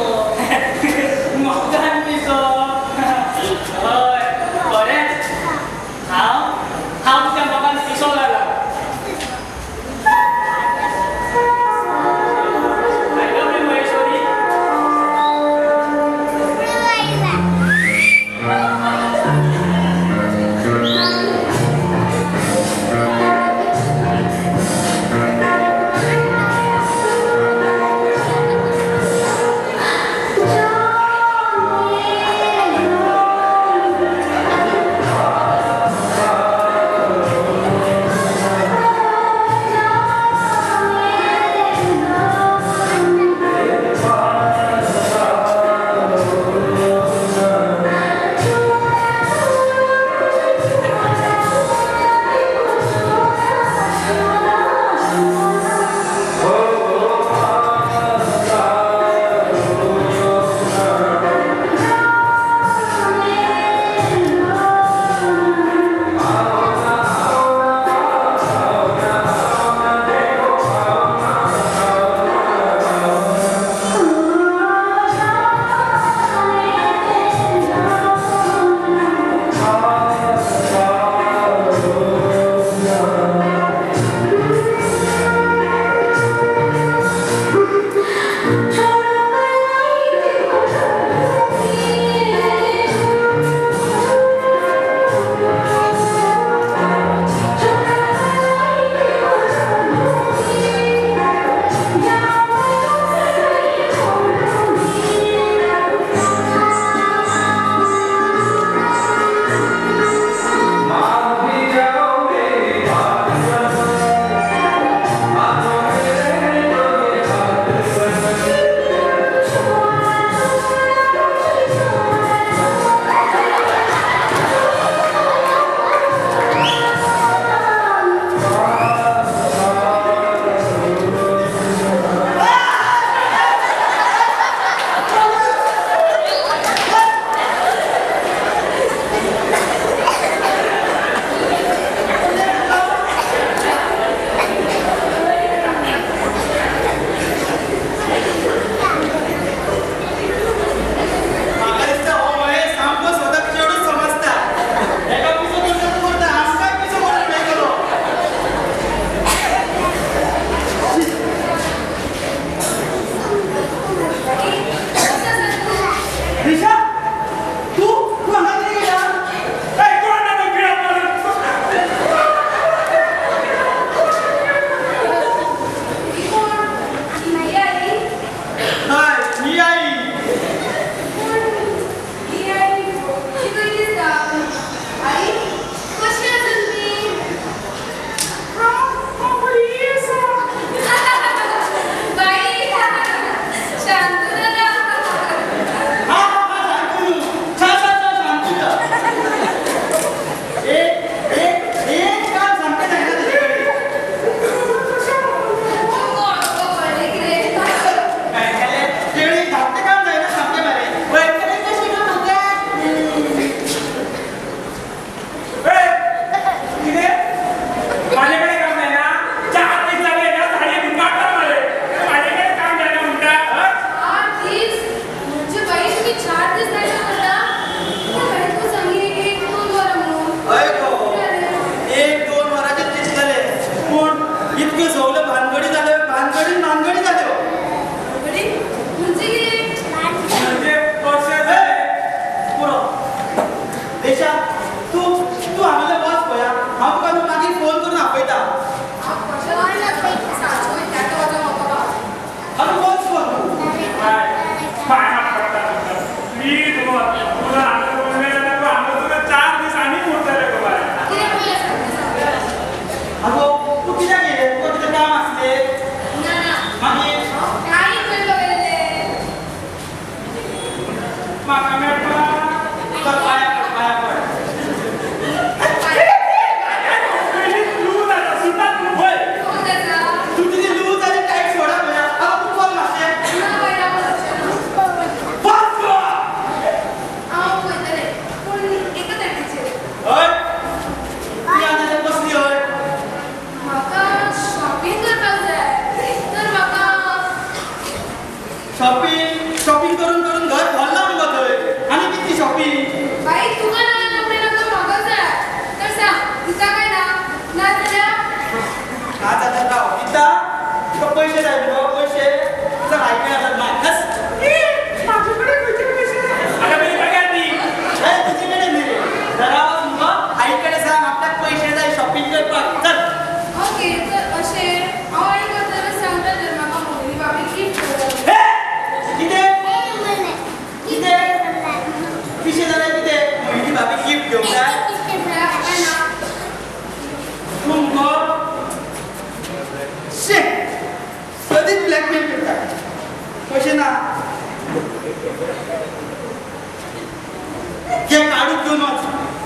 S4: घेऊन वाच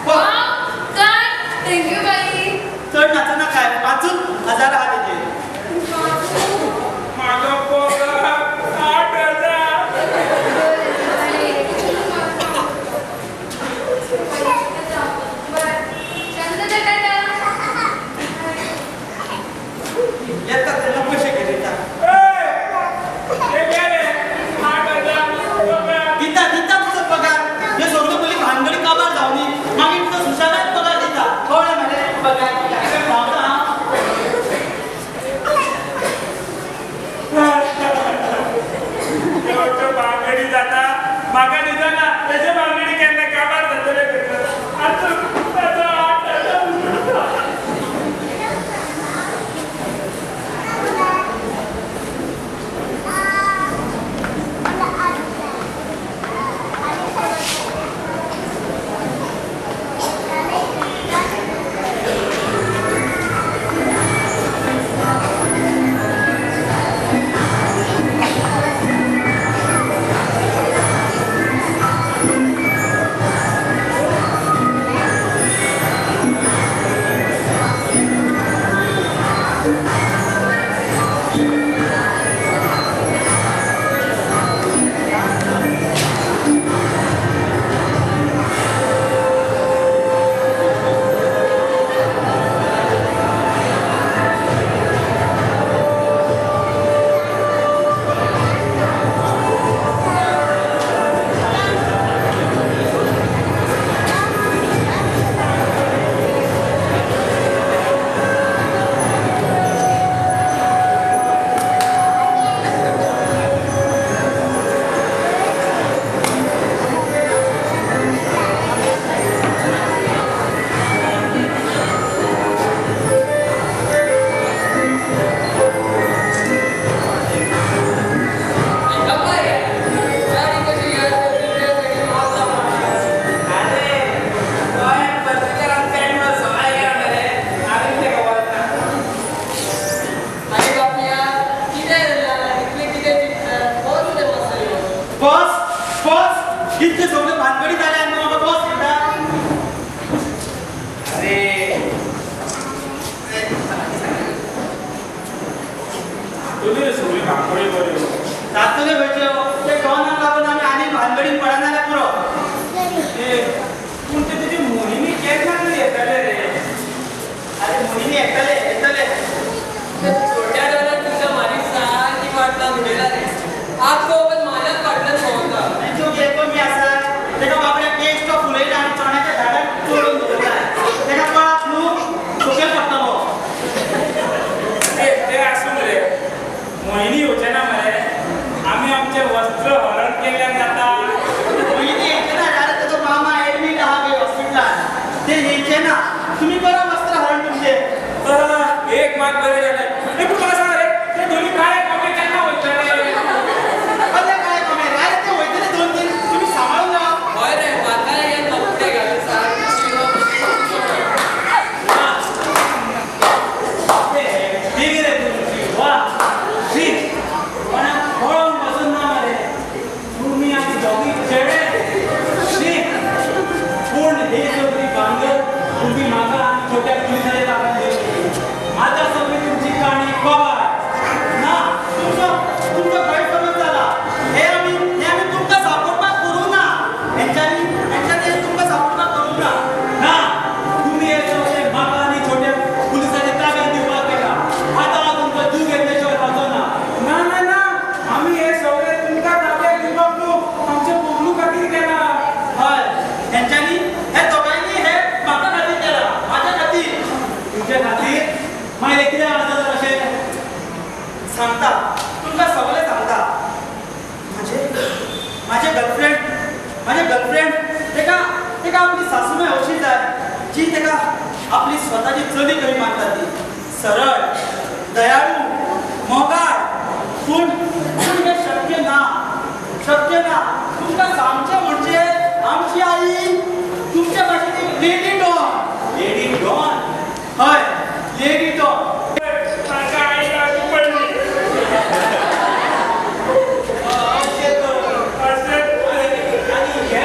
S6: वा, काय थँक्यू बाई.
S4: चढ नाचना काय 5,000 हा त्याचे
S3: माझा पगार 8,000.
S6: शांतता टाटा.
S4: येतात त्यांना पैसे गेले
S3: हे गेले 8,000 पगार.
S4: गीता गीता तुझं पगार हे सोडलं बोली भानगडी काबार जाऊनी मागे तुझं सुशांत पगार देता कळलं म्हणे पगार
S3: एवढं बांगडी जाता मागा दिसा ना त्याच्या बांगडी केन्ना काबार जातले आता 8,000.
S4: इतके सगळे भानगडी झाले आणि मग बॉस म्हणता
S3: अरे तुम्ही सगळी भांगडी बरी
S4: तातले भेटले ते टॉन लागून आम्ही आणि भानगडी पडणार पुरो
S3: पण ते तुझी मोहिनी केक लागली येताले रे.
S4: अरे मुलीने येतले
S2: छोट्या डोळ्यात तुझ्या मालिक सारखी वाटला मुलीला रे आज तो पण माझ्याच वाटलं होता
S4: तो गेलो मी असा त्याच्या बापड्या केक तो फुले आणि चण्याच्या झाडात चोरून धरला त्याच्या पळात लूक डोक्यात पडतो
S3: ते असून रे मोहिनी होते ना मरे आम्ही आमचे वस्त्र हरण केल्या जाता
S4: मुलीने येते ना डायरेक्ट त्याचा मामा ऍडमिट आहे हॉस्पिटलात ते यायचे ना तुम्ही बरं वस्त्र हरण तुमचे
S3: तर एक मार्क बरे झाले हे कुठं सांग रे ते दोन्ही काय कमी त्यांना होत रे
S4: अरे काय कमी डायरेक्ट ते होते ना 2-3 तुम्ही सांभाळून जा
S2: होय रे म्हातारा येत कपडे घालून सारखी
S4: ठीक रे तुमची वा ठीक पण खोळून बसून ना रे तुम्ही आणि दोघी चेडे ठीक पूर्ण हे सगळी बांधव तुम्ही मागा आणि छोट्या मुलीकडे टाकून दिली आता सगळी तुमची कहाणी कवर ना तुमचा गैरसमज झाला हे आम्ही तुमचा सपोर्ट करू ना यांच्याने तुमचा सपोर्ट करू ना ना तुम्ही हे सगळे मागा आणि छोट्या मुलीसाठी ताब्यात देऊ केला आता तुमचा जीव घेतल्याशिवाय राहतो ना
S3: आम्ही हे सगळे तुमका ताब्यात घेऊन आमचे बोलू खातीर केला
S4: हय यांच्यानी हे दोघांनी हे माका खातीर केला माझ्या खातीर तुमच्या खातीर माय कितें आसा अशें सांगता तुमकां सगळें सांगता माझे गर्लफ्रेंड तेका आपली सासूमाय अशी जाय जी तेका आपली स्वताची चली कमी मानता ती सरळ दयाळू मोगाळ पूण हे शक्य ना तुमकां सांगचें म्हणजे आमची आई तुमच्या भाशेन लेडी डॉन हय लेडी डॉन
S3: माझ्या आईला पडली
S4: अशें
S3: असे
S4: आणि हे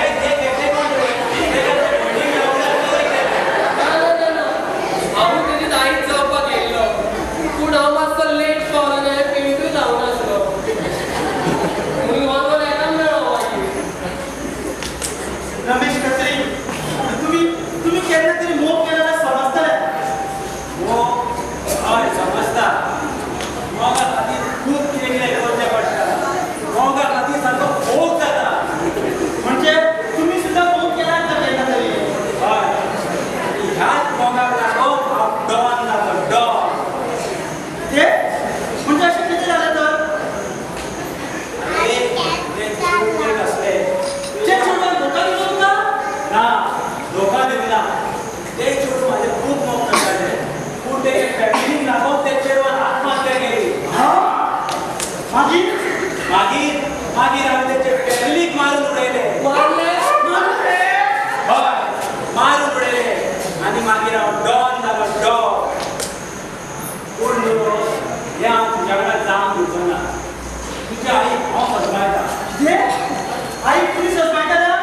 S3: ते चेडूं माझे खूप मोग करताले पूण ते फॅमिलीक लागून ते चेडवान आत्महत्या केली
S4: मागीर
S3: मागीर मागीर हांवें तेचे फॅमिलीक मारून उडयले हय मारून उडयले आनी मागीर हांव डॉन जालो डॉन पूण न्हू हें हांव तुज्या वांगडा जावंक दिवचो ना तुज्या आईक हांव सजमायता
S4: कितें आई तुमी सजमायताला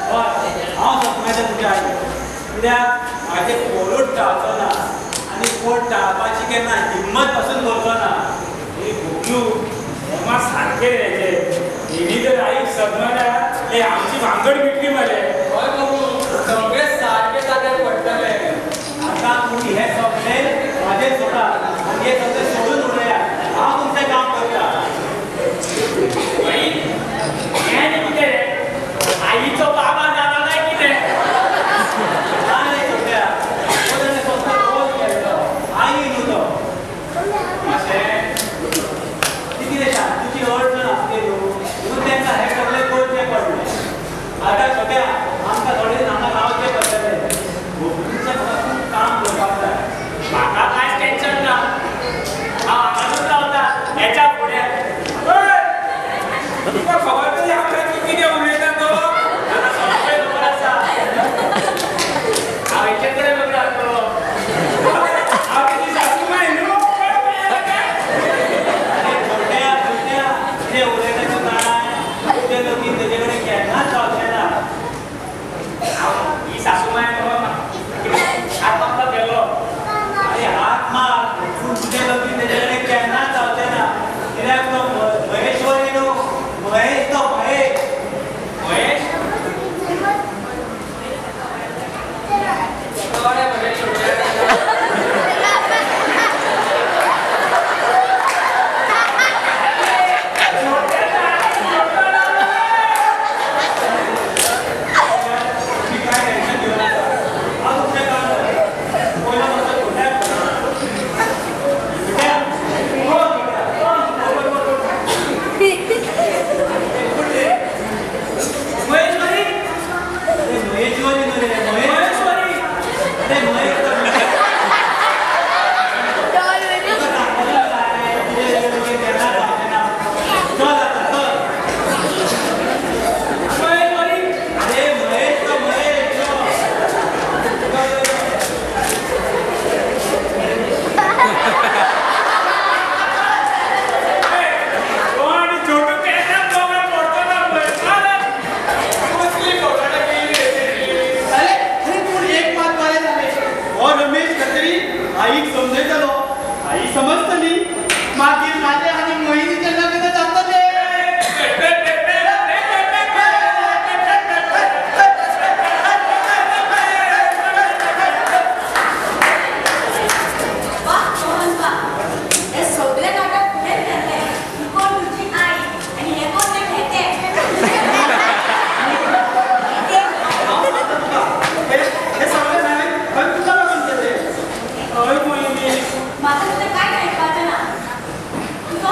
S3: हय हांव सजमायता तुज्या आईक कित्याक म्हाजें पोरूच टाळचो ना आनी पोट टाळपाची केन्ना हिम्मत पासून करचो ना ही भोगलू हेमा सारकें तेजे हिणी जर आईक सजमायल्या हे आमची भांगड मिटली मरे
S2: हय बाबू सगळे सारखे जाग्यार पडटले
S3: आता तुम्ही हे सगळे माझे सोडा आणि हे सगळे सोडून उडया हांव तुमचें काम करता आईचो बाबा जालो काय कितें नाही सोड्या कोणाने फक्त रोज केलो आई न्हू तो मातशें ती कितें सांग तुजी अडचण आसली न्हू म्हणून तांकां हें सगळें करचें पडलें आतां सगळ्या आमकां थोडें हांगा रावचें पडटलें तुमचें खूब काम करपाक जाय म्हाका कांयच टेन्शन ना हांव हांगाच रावता हेच्या फुडें तुका खबर तरी आमकां तूं कितें उलयता तो आतां सगळें खबर आसा हांव हेचे कडेन लग्न जातलो हांव तेजी सासूमाय न्हू छोट्या छोट्या कितें उलयताचो जाणाय तुजें लगीन तेजे कडेन केन्नाच जावचें ना हांव ही सासूमाय हात मारपाक गेलो अरे हात मार पूण तुजें लगीन तेजे कडेन केन्नाच जावचें ना कित्याक तो महेश्वरी न्हू महेश तो महेश महेश
S2: थोडे बरे छोटे
S3: मी काय टेन्शन घेऊ नका हांव तुमचें काम करता पयलो मातसो छोट्याक महेश्वरी अरे महेश्वरी न्हू रे महेश्वरी अरे महेश
S4: आईक समजयतलो आई समजतली मागीर माझे आनी मोहिनीचे लग्न जातले
S5: वा मोहन वा हे सगळे नाटक फुडें गेले ही कोण तुजी आई आनी हे कोण ते खेते
S4: हे सगळे नाही पण तुला लागून केले
S3: हय मोहिनी
S5: म्हाका तुजें कांय आयकपाचें ना तुजो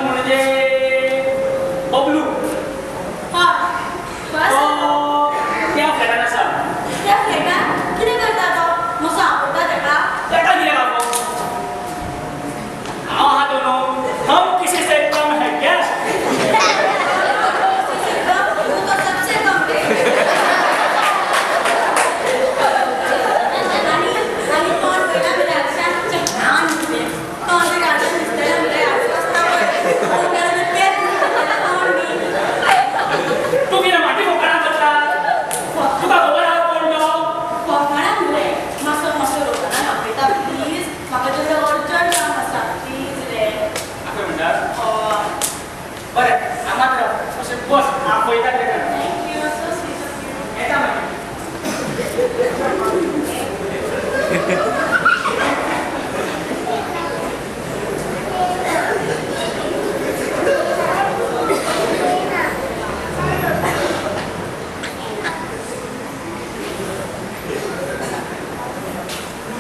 S3: म्हणजे बबलू
S5: हा बस
S3: तो त्या फ्लॅटान आसा
S5: त्या फ्लॅटात कितें करता तो मातसो आवडटा ताका
S3: ताका कितें लागो हांव आहा तो न्हू हम किसी से कम है क्या
S5: तू तो सबसे कम रे आणि कोण पहिला मेरे आरशात छान दिसते कोण तरी आरशात दिसतले मेरे आरशात
S3: तू कितें माटी फुकणां करता तुका खबर आहा कोण तो
S5: कोणाक मरे मातसो रोखना दाखयता प्लीज म्हाका तुजें अर्जंट काम आसा प्लीज रे
S3: अशें म्हणटात
S5: हय
S3: बरें हांगात राव अशें बस हांव पळयता तेका
S5: thank you so sweet of you
S3: येता मागीर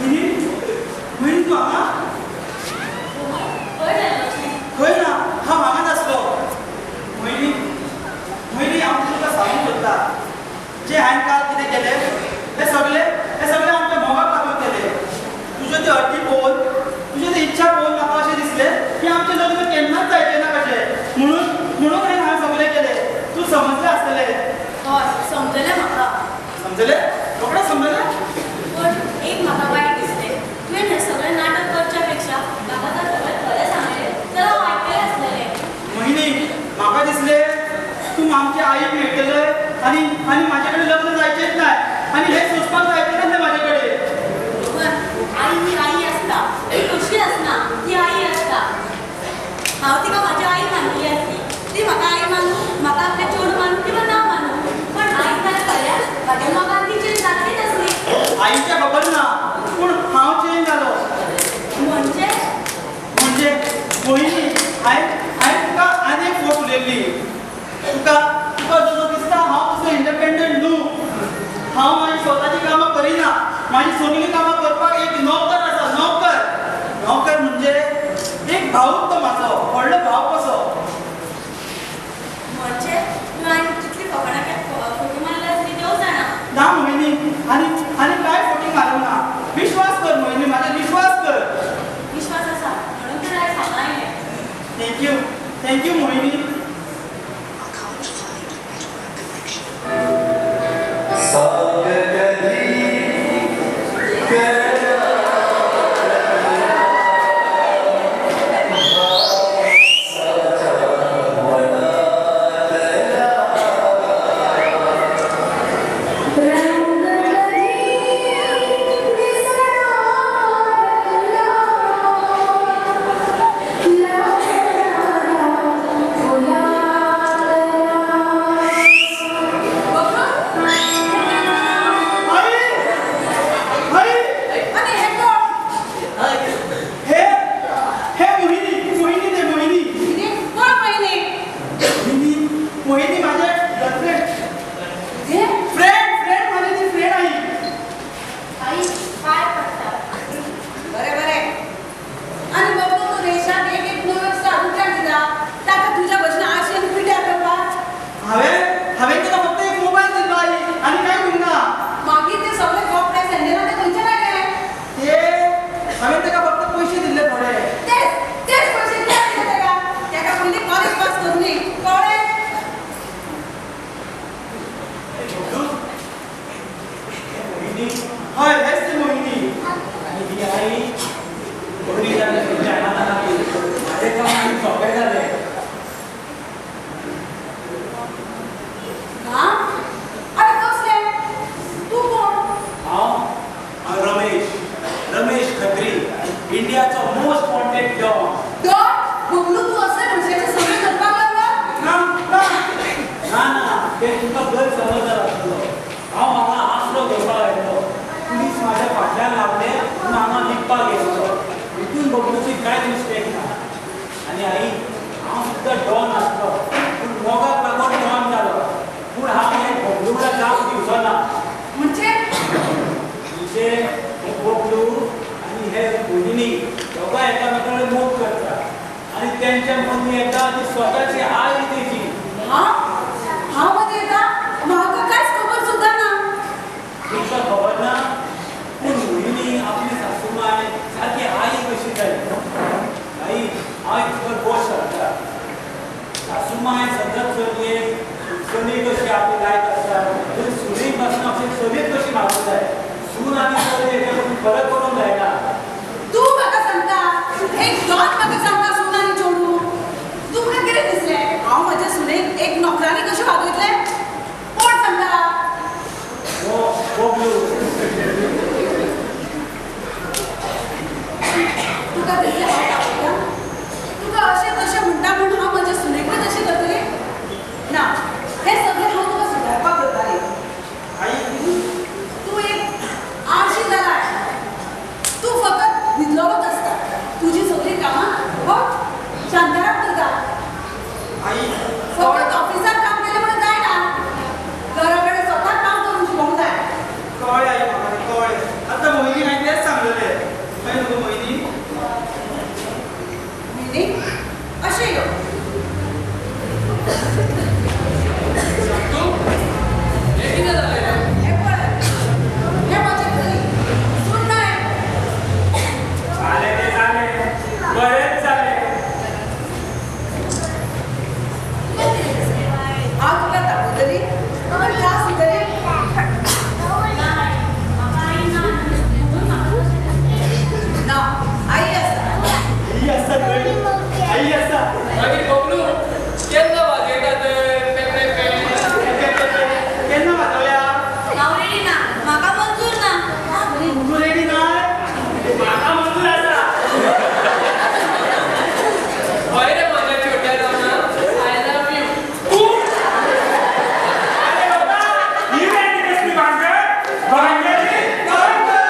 S4: मोहिनी तू हांगा
S5: खंय जालें
S4: खंय ना हांव हांगाच आसलो मोहिनी हांव तुका सांगूंक सोदता जे हांवें काल कितें केलें हें सगळें आमच्या मोगाक लागून केलें तुज्यो त्यो अटी पळोवन तुज्यो त्यो इच्छा पळोवन म्हाका अशें दिसलें की आमचें लग्न केन्नाच जायचें ना कशें म्हणून हांवें सगळें केलें तूं समजलें आसतलें
S5: हय समजलें म्हाका
S4: समजलें रोखडेंच समजलें
S5: पण एक म्हाका वायट दिसलें तुवें हें सगळें नाटक करच्या पेक्षा म्हाका जर सगळें खरें सांगलें जाल्यार हांव आयकलें आसलेलें
S4: मोहिनी म्हाका दिसलें तूं आमच्या आईक मेळटलें आनी म्हाजे कडेन लग्न जायचेंच ना आनी हें सोंसपाक जायचें नासलें म्हाजे कडेन
S5: पण आई ही आई आसता ती कशी आसना ती आई आसता हांव तिका म्हाजी आई मानली आसली ती म्हाका आई मानूं म्हाका आपलें चेडूं मानूं किंवा ना मानूं पण आई काय खऱ्यान म्हाज्या मोगान ती चेंज जातलीच आसली
S4: आईच्या खबर ना पूण हांव चेंज जालो
S5: म्हणजे
S4: मोहिनी हांवें तुका आनी एक फोट उलयल्ली तुका जसो दिसता हांव तसो इंडिपेंडंट न्हू हांव म्हाजी स्वताची कामां करिना म्हाजी सगळीं कामां करपाक एक नोकर आसा नोकर म्हणजे एक भावूच तो म्हाजो व्हडलो भाव कसो
S5: म्हणजे तूं आनी कितली फकाणां फोटो मारल्या आसली देव जाणा
S4: ना मोहिनी आनी काय फोटी मारूं ना विश्वास कर मोहिनी म्हाजेर विश्वास कर
S5: विश्वास आसा म्हणून तर आयज हांगा आयलें
S4: थँक्यू मोहिनी
S3: बबलू आणि हे मोहिनी दोघा एकामेकांना मोग करतात आणि त्यांच्या मनी एकदा ती स्वतःची आई त्याची
S5: हा हा मध्ये येता महाका काहीच खबर सुद्धा ना
S3: तुमका खबर ना पण मोहिनी आपली सासूमाय सारखी आई कशी झाली आई तुका गोष्ट सांगता सासूमाय सतत चलये सुनी कशी आपली लायक असता तरी सुनी पासून आपली चलयेक कशी मागूंक जाय सून आनी चलये हेच्यापासून फरक करूंक जायना
S5: तू म्हाका सांगता एक दोन म्हाका सांगता सुनानी चोडू तुमकां कितें दिसलें हांव म्हज्या सुनेक एक नोकरानी कशें वागयतलें कोण सांगता
S3: हो बोगलू
S5: तुका दिसलें हांव आवडटा तुका अशें तशें म्हणटा म्हूण हांव म्हज्या सुनेकूय तशें करतलें ना हें सगळें हांव तुका सुदारपाक करतालें
S4: आई
S5: तू एक आळशी जालाय तू फकत न्हिदलोच आसता तुजी सगळी कामां हो शांताराम करता
S4: आई
S5: फकत ऑफिसात काम केलें म्हणून जायना घरा कडेन स्वता काम करून शिकोवंक जाय
S4: कळ्ळें आई म्हाका कळ्ळें आतां मोहिनी हांवें तेंच सांगलेलें खंय न्हू मोहिनी
S5: न्ही अशें यो
S2: तू हे कितें जालें
S5: हें पळय हें म्हजें घरी सून नाय
S3: झाले ते झाले बरेच झाले
S5: हांव तुका दाखयतली तुका त्रास दितली ना आई आसा
S4: आई आसा खंय आई आसा
S2: मागीर बबलू केन्ना वाजयता तर
S4: केन्ना वाजवया
S5: हांव रेडी ना म्हाका मंजूर ना
S4: तूं रेडी नाय
S3: म्हाका मंजूर आसा
S2: हय रे माझ्या छोट्या रावणा आय लव्ह यू
S3: तू अरे बाबा ही वेळी कसली भांगड भांगडी भांगड